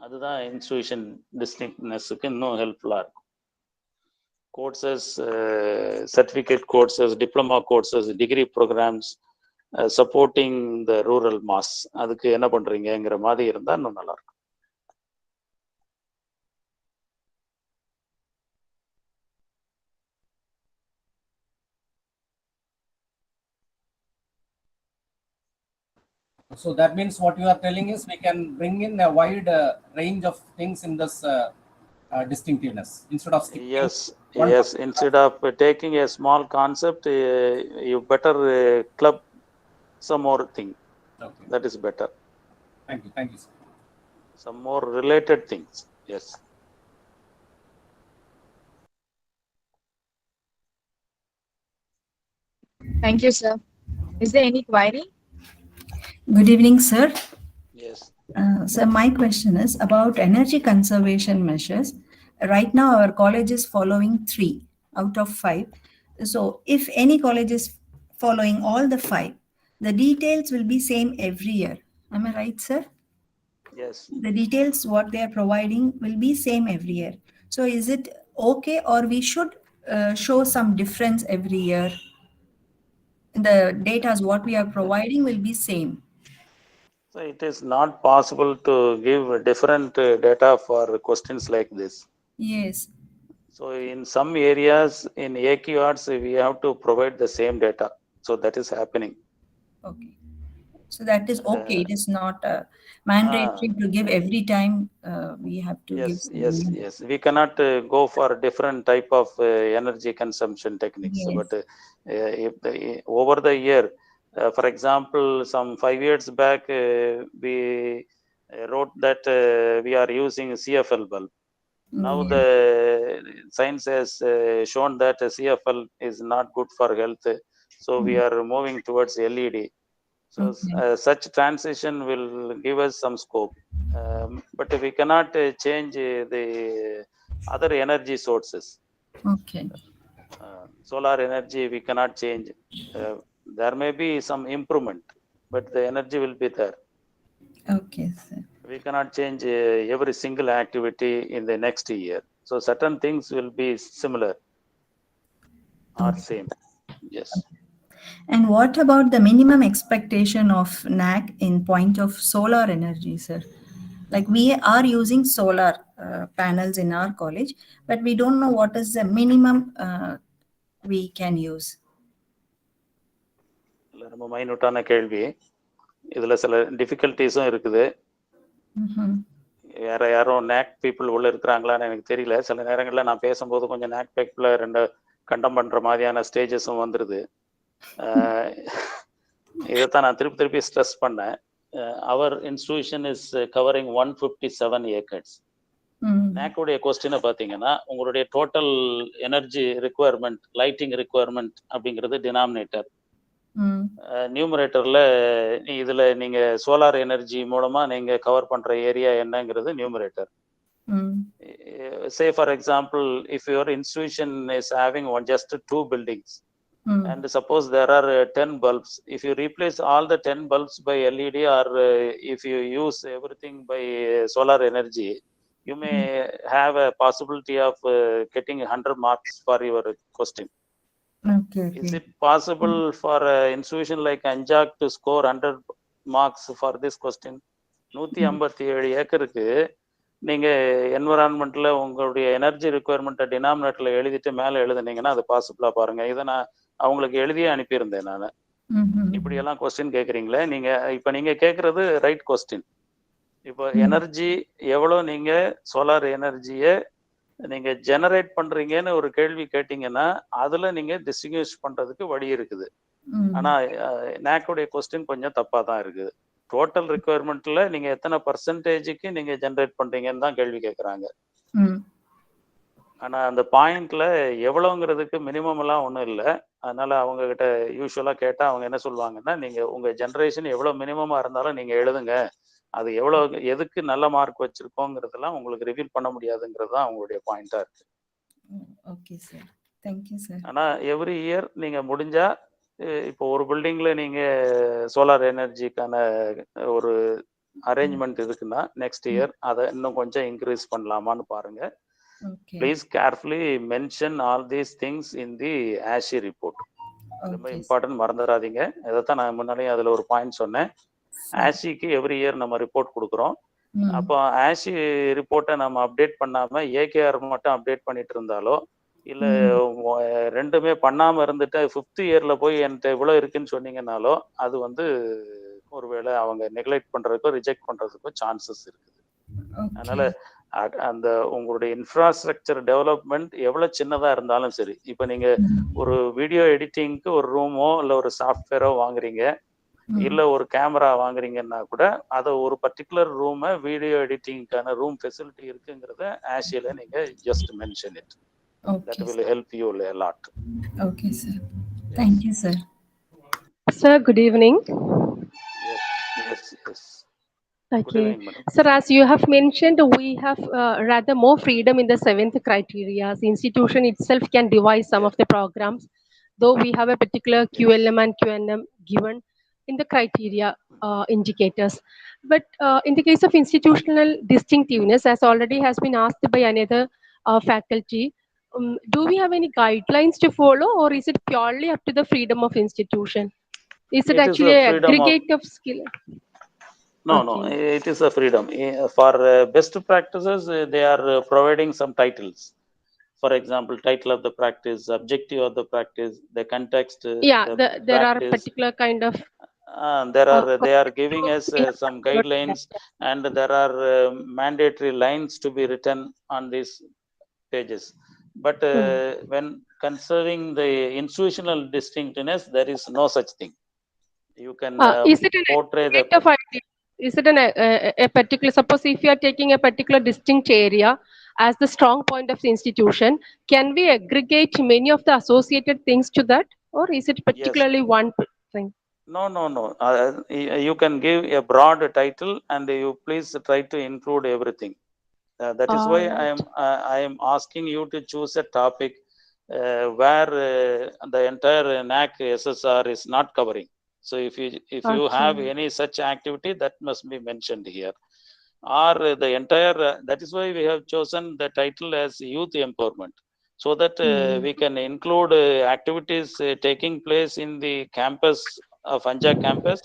C: அதுதான் இன்ஸ்டிடியூஷன் டிஸ்டிங்க்னஸுக்கு இன்னும் ஹெல்ப்ஃபுல்லாக இருக்கும். Courses, certificate courses, diploma courses, degree programs, supporting the rural mass, அதுக்கு என்ன பண்ணுறீங்கிற மாதிரி இருந்தால் இன்னும் நல்லாயிருக்கும்.
E: So that means what you are telling is we can bring in a wide range of things in this distinctiveness instead of
C: yes, instead of taking a small concept, you better club some more thing.
E: Okay.
C: That is better.
E: Thank you sir.
C: Some more related things. Yes.
A: Thank you, sir. Is there any query?
F: Good evening, sir.
C: Yes.
F: So my question is about energy conservation measures. Right now, our college is following 3 out of 5. So if any college is following all the 5, the details will be same every year. Am I right, sir?
C: Yes.
F: The details what they are providing will be same every year. So is it okay, or we should show some difference every year? The data what we are providing will be same.
C: So it is not possible to give different data for questions like this.
F: Yes.
C: So in some areas in AQRs we have to provide the same data. So that is happening.
F: Okay. So that is okay. It is not mandatory to give every time. We have to give.
C: Yes. We cannot go for different type of energy consumption techniques.
F: Yes.
C: But if over the year For example, some 5 years back, we wrote that we are using CFL bulb. Now the science has shown that CFL is not good for health. So we are moving towards LED. So such transition will give us some scope. But we cannot change the other energy sources.
F: Okay.
C: Solar energy we cannot change. There may be some improvement, but the energy will be there.
F: Okay, sir.
C: We cannot change every single activity in the next year. So certain things will be similar or same. Yes.
F: And what about the minimum expectation of NAC in point of solar energy, sir? Like we are using solar panels in our college, but we don't know what is the minimum we can use.
C: ரொம்ப மைனூட்டான கேள்வி. இதுல சில டிஃபிகல்ட்டிஸும் இருக்குது. வேற யாரும் நேக் people உள்ள இருக்கிறாங்களான்னு எனக்கு தெரியல. சில நேரங்களில் நான் பேசும்போது கொஞ்சம் நேக் பீப்புள ரெண்டு கண்டம் பண்ற மாதிரியான ஸ்டேஜஸும் வந்துருது. இதைத்தான் நான் திருப்பி ஸ்ட்ரெஸ் பண்ணேன். அவர் இன்ஸ்டிடியூஷன் இஸ் கவரிங் 157 ஏக்கர்ஸ். நேக்குடைய கொஸ்டினை பார்த்தீங்கன்னா உங்களுடைய total energy requirement, lighting requirement அப்படிங்கிறது டினாமினேட்டர். நியூமரேட்டர்ல இதுல நீங்க சோலார் எனர்ஜி மூலமா நீங்க கவர் பண்ற ஏரியா என்னங்கிறது numerator. Say for example, if your institution is having just 2 buildings and suppose there are 10 bulbs, if you replace all the 10 bulbs by LED or if you use everything by solar energy, you may have a possibility of getting 100 marks for your question.
F: Okay.
C: Is it possible for an institution like ANJAC to score 100 marks for this question? 157 ஏக்கருக்கு நீங்க என்விரான்மெண்ட்ல உங்களுடைய energy ரிக்குவயர்மெண்ட்டை டினாமினேட்டர்ல எழுதிட்டு மேல எழுதுனீங்கன்னா அது பாசிபிளா பாருங்க. இதை நான் அவங்களுக்கு எழுதியே அனுப்பியிருந்தேன். நான் இப்படி எல்லாம் கொஸ்டின் கேட்குறீங்களே, நீங்க இப்ப நீங்க கேட்கறது ரைட் கொஸ்டின். இப்போ எனர்ஜி எவ்வளவு நீங்க சோலார் எனர்ஜியை நீங்க ஜெனரேட் பண்றீங்கன்னு ஒரு கேள்வி கேட்டீங்கன்னா அதுல நீங்க டிஸ்டிங்விஷ் பண்றதுக்கு வழி இருக்குது. ஆனா நேக்குடைய கொஸ்டின் கொஞ்சம் தப்பா தான் இருக்குது. டோட்டல் ரிக்குவயர்மெண்ட்ல நீங்க எத்தனை பர்சன்டேஜுக்கு நீங்க ஜெனரேட் பண்றீங்கன்னு தான் கேள்வி கேட்கறாங்க. ஆனா அந்த பாயிண்ட்ல எவ்வளவுங்கிறதுக்கு மினிமம் எல்லாம் ஒண்ணும் இல்லை. அதனால அவங்க கிட்ட யூஸ்வலா கேட்டா அவங்க என்ன சொல்லுவாங்கன்னா, நீங்க உங்க ஜெனரேஷன் எவ்வளவு மினிமமா இருந்தாலும் நீங்க எழுதுங்க, அது எவ்வளவு எதுக்கு நல்ல மார்க் வச்சிருக்கோங்கிறதெல்லாம் உங்களுக்கு ரிவீல் பண்ண முடியாதுங்கிறது தான் அவங்களுடைய பாயிண்டா இருக்கு.
F: Okay sir, thank you sir.
C: ஆனா எவ்ரி இயர் நீங்க முடிஞ்சா இப்போ ஒரு பில்டிங்ல நீங்க சோலார் எனர்ஜிக்கான ஒரு அரேஞ்ச்மெண்ட் இருக்குன்னா நெக்ஸ்ட் இயர் அதை இன்னும் கொஞ்சம் இன்க்ரீஸ் பண்ணலாமான்னு பாருங்க. Please carefully mention all these things in the Aashi report. ரொம்ப இம்பார்ட்டன்ட், மறந்துடாதீங்க. இதைத்தான் நான் முன்னாடியே அதுல ஒரு பாயிண்ட் சொன்னேன். ஆஷிக்கு எவ்ரி இயர் நம்ம ரிப்போர்ட் கொடுக்குறோம். அப்போ ஆஷி ரிப்போர்ட்டை நம்ம அப்டேட் பண்ணாம ஏகேஆர் மட்டும் அப்டேட் பண்ணிட்டு இருந்தாலோ இல்ல ரெண்டுமே பண்ணாம இருந்துட்டு 5th இயர்ல போய் என்கிட்ட இவ்வளவு இருக்குன்னு சொன்னீங்கன்னாலோ அது வந்து ஒருவேளை அவங்க நெக்லெக்ட் பண்றதுக்கோ ரிஜெக்ட் பண்றதுக்கோ சான்சஸ் இருக்குது. அதனால அந்த உங்களுடைய இன்ஃப்ராஸ்ட்ரக்சர் டெவலப்மெண்ட் எவ்வளவு சின்னதா இருந்தாலும் சரி, இப்ப நீங்க ஒரு வீடியோ எடிட்டிங்க்கு ஒரு ரூமோ இல்ல ஒரு சாஃப்ட்வேரோ வாங்குறீங்க, இல்ல ஒரு கேமரா வாங்குறீங்கன்னா கூட அதை ஒரு பர்டிகுலர் ரூமை வீடியோ எடிட்டிங்கான ரூம் ஃபெசிலிட்டி இருக்குங்கிறத ஆஷியில நீங்க just mention it. That will help you a lot.
F: Okay, sir. Thank you, sir.
G: Sir, good evening.
C: Yes.
G: Okay.
C: Good evening, madam.
G: Sir, as you have mentioned, we have rather more freedom in the 7th criteria. The institution itself can devise some of the programs, though we have a particular QLM and QNM given in the criteria indicators. But in the case of institutional distinctiveness, as already has been asked by another faculty, do we have any guidelines to follow, or is it purely up to the freedom of institution? Is it actually an aggregate of skill?
C: No, it is a freedom. For best practices, they are providing some titles. For example, title of the practice, objective of the practice, the context.
G: There are particular kind of.
C: They are giving us some guidelines, and there are mandatory lines to be written on these pages. But when considering the institutional distinctiveness, there is no such thing. You can
G: Is it an
C: portray the.
G: aggregate of ideas? Is it a particular, suppose if you are taking a particular distinct area as the strong point of the institution, can we aggregate many of the associated things to that? Or is it
C: Yes.
G: particularly one thing?
C: No, no, no. You can give a broad title and you please try to include everything. That is why
G: Right.
C: I am asking you to choose a topic where the entire NAC SSR is not covering. So if you have
G: Okay.
C: any such activity, that must be mentioned here. Or the entire, that is why we have chosen the title as youth empowerment, so that we can include activities taking place in the campus of ANJAC campus,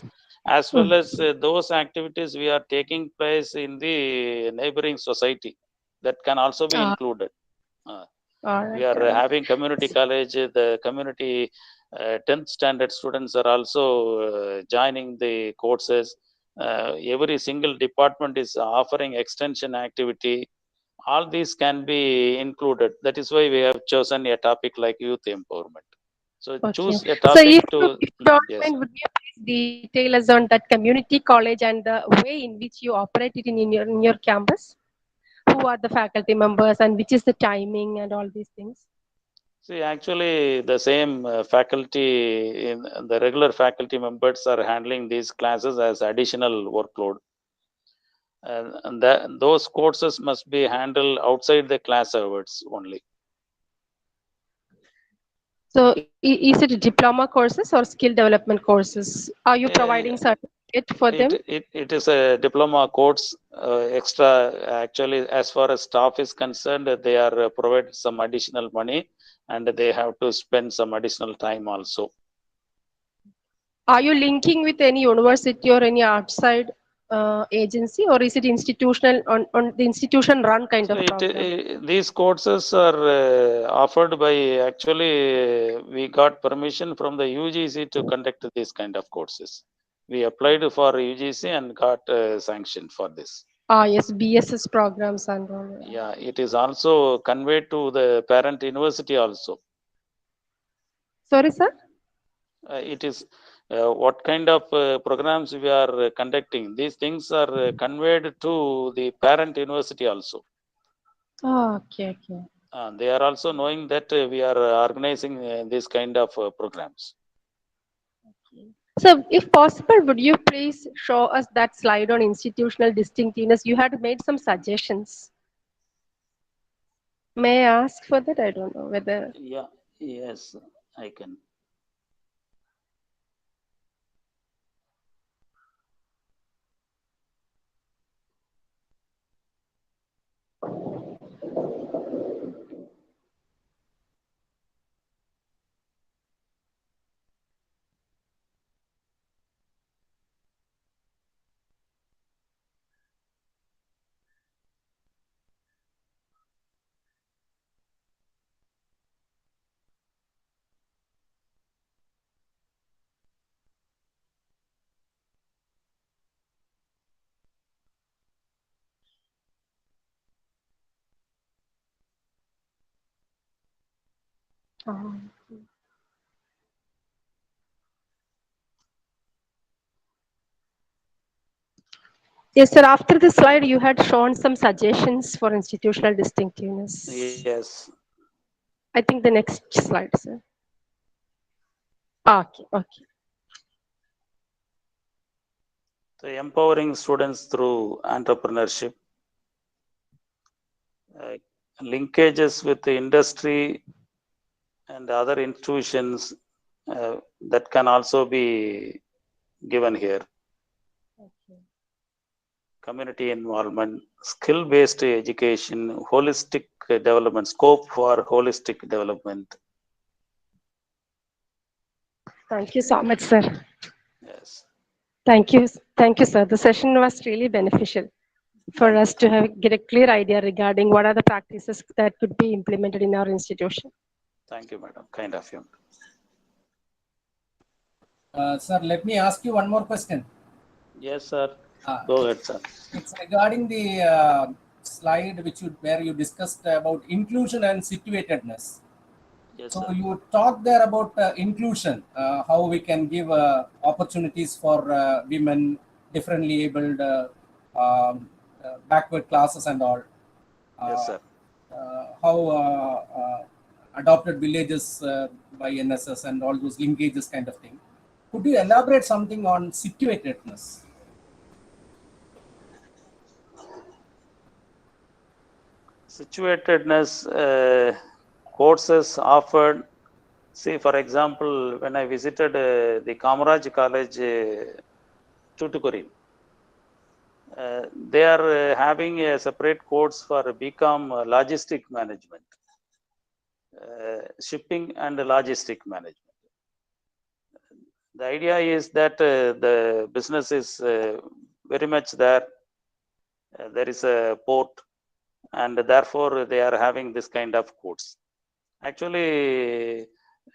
C: as well as those activities we are taking place in the neighboring society, that can also be included.
G: All
C: We
G: right.
C: are
G: All right.
C: having community college, the community 10th standard students are also joining the courses. Every single department is offering extension activity. All these can be included. That is why we have chosen a topic like youth empowerment. So
G: Okay.
C: choose a
G: So
C: topic
G: if you don't
C: yes.
G: mind, would you please detail us on that community college and the way in which you operate it in your campus? Who are the faculty members and which is the timing and all these things?
C: See, actually, the same faculty, in the regular faculty members are handling these classes as additional workload. And those courses must be handled outside the class hours only.
G: So is it diploma courses or skill development courses? Are you providing certificate for them?
C: It is a diploma course extra. Actually, as far as staff is concerned, they are provided some additional money and they have to spend some additional time also.
G: Are you linking with any university or any outside agency, or is it institutional on the institution run kind
C: So
G: of program?
C: these courses are offered by, actually we got permission from the UGC to conduct this kind of courses. We applied for UGC and got sanction for this.
G: Ah, yes, BSS programs and all.
C: Yeah, it is also conveyed to the parent university also.
G: Sorry, sir?
C: It is what kind of programs we are conducting. These things are conveyed to the parent university also.
G: Oh, okay, okay.
C: They are also knowing that we are organizing this kind of programs.
G: So, if possible, would you please show us that slide on institutional distinctiveness? You had made some suggestions. May I ask for that? I don't know whether.
C: Yeah, yes, I can.
G: Yes, sir. After the slide, you had shown some suggestions for institutional distinctiveness.
C: Yes.
G: I think the next slide, sir. Okay, okay.
C: So empowering students through entrepreneurship, linkages with the industry and other institutions that can also be given here.
G: Okay.
C: Community involvement, skill-based education, holistic development, scope for holistic development.
G: Thank you so much, sir.
C: Yes.
G: Thank you, sir. The session was really beneficial for
C: Thank
G: us
C: you.
G: to get a clear idea regarding what are the practices that could be implemented in our institution.
C: Thank you, madam. Kind of you.
E: Sir, let me ask you one more question.
C: Yes, sir. Go ahead, sir.
E: It's regarding the slide where you discussed about inclusion and situatedness.
C: Yes,
E: So
C: sir.
E: you talked there about inclusion, how we can give opportunities for women, differently abled, backward classes and all.
C: Yes, sir.
E: How adopted villages by NSS and all those linkages kind of thing. Could you
C: Yes, sir.
E: elaborate something on situatedness?
C: Situatedness courses offered. See, for example, when I visited the Kamaraj College, Tuticorin, they are having a separate course for BCom logistic management, shipping and logistic management. The idea is that the business is very much there. There is a port, and therefore they are having this kind of course. Actually,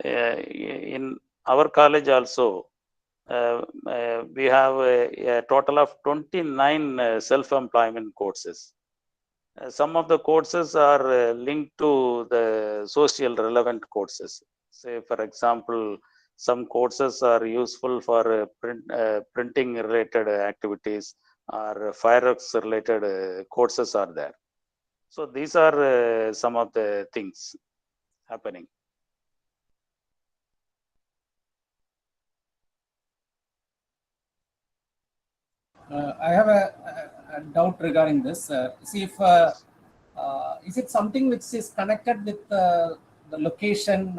C: in our college also, we have a total of 29 self-employment courses. Some of the courses are linked to the social relevant courses. Say, for example, some courses are useful for printing related activities, or fireworks related courses are there. So these are some of the things happening.
E: I have a doubt regarding this. See if
C: Yes.
E: is it something which is connected with the location?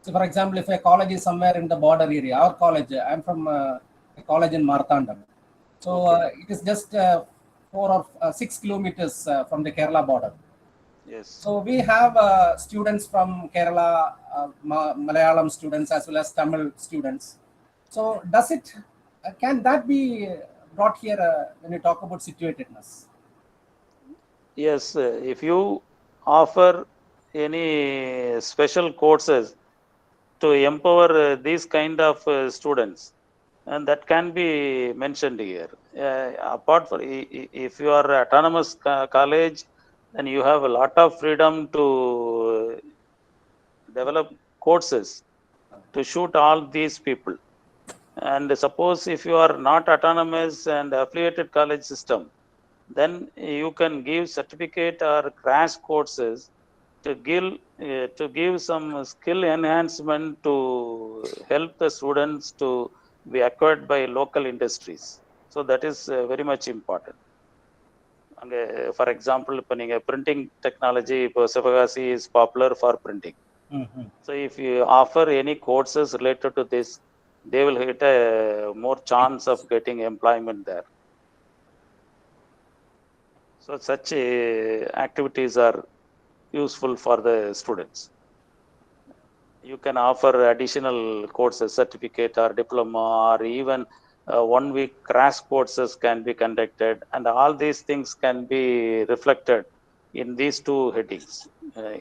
E: So, for example, if a college is somewhere in the border area, our college, I'm from a college in Marthandam. So
C: Okay.
E: it is just 4 or 6 kilometers from the Kerala border.
C: Yes.
E: So we have students from Kerala, Malayalam students as well as Tamil students. So does it, can that be brought here when you talk about situatedness?
C: Yes. If you offer any special courses to empower these kind of students, and that can be mentioned here. Apart from, if you are autonomous college, then you have a lot of freedom to develop courses to shoot all these people. And suppose if you are not autonomous and affiliated college system, then you can give certificate or crash courses to give some skill enhancement to help the students to be acquired by local industries. So that is very much important. For example, printing technology, Sivakasi is popular for printing. So if you offer any courses related to this, they will get a more chance of getting employment there. So such activities are useful for the students. You can offer additional courses, certificate or diploma, or even 1 week crash courses can be conducted, and all these things can be reflected in these two headings.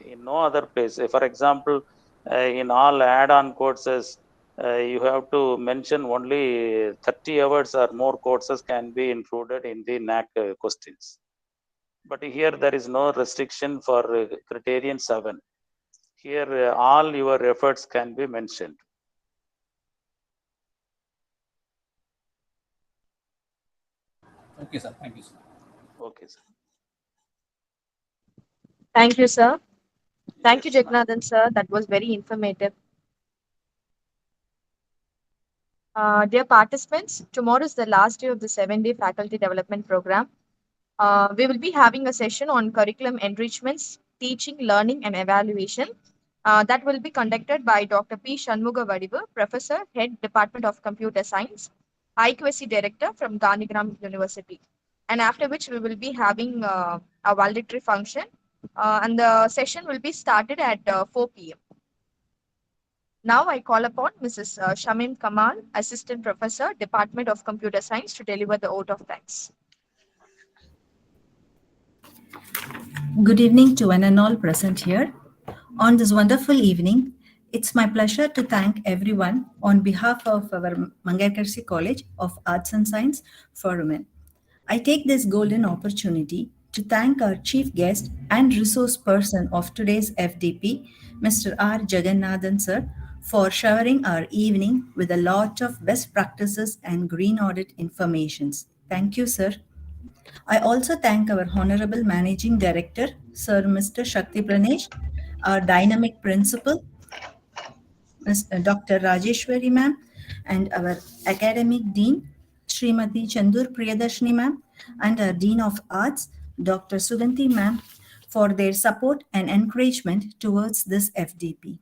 C: In no other place. For example, in all add-on courses, you have to mention only 30 hours or more courses can be included in the NAC questions. But here there is no restriction for criterion 7. Here all your efforts can be mentioned.
E: Okay, sir. Thank you, sir.
C: Okay, sir.
A: Thank you, sir. Thank you,
C: Yes, ma'am.
A: Jaganathan, sir. That was very informative. Dear participants, tomorrow is the last day of the 7-day faculty development program. We will be having a session on curriculum enrichments, teaching, learning, and evaluation. That will be conducted by Dr. P. Shanmuga Vadivu, Professor, Head, Department of Computer Science, IQAC Director from Gandhigram University. And after which we will be having a valedictory function, and the session will be started at 4 p.m. Now I call upon Mrs. Shamim Kamal, Assistant Professor, Department of Computer Science, to deliver the oath of thanks.
F: Good evening to one and all present here. On this wonderful evening, it's my pleasure to thank everyone on behalf of our Mangarkarsi College of Arts and Science for Women. I take this golden opportunity to thank our chief guest and resource person of today's FDP, Mr. R. Jaganathan sir, for showering our evening with a lot of best practices and green audit informations. Thank you, sir. I also thank our Honorable Managing Director, Sir Mr. Shakti Pranesh, our dynamic principal, Dr. Rajeshwari ma'am, and our academic dean, Srimati Chandur Priyadarshini ma'am, and our Dean of Arts, Dr. Suganti ma'am, for their support and encouragement towards this FDP.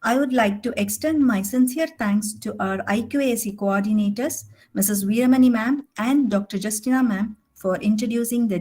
F: I would like to extend my sincere thanks to our IQAC coordinators, Mrs. Veeramani ma'am and Dr. Justina ma'am, for introducing the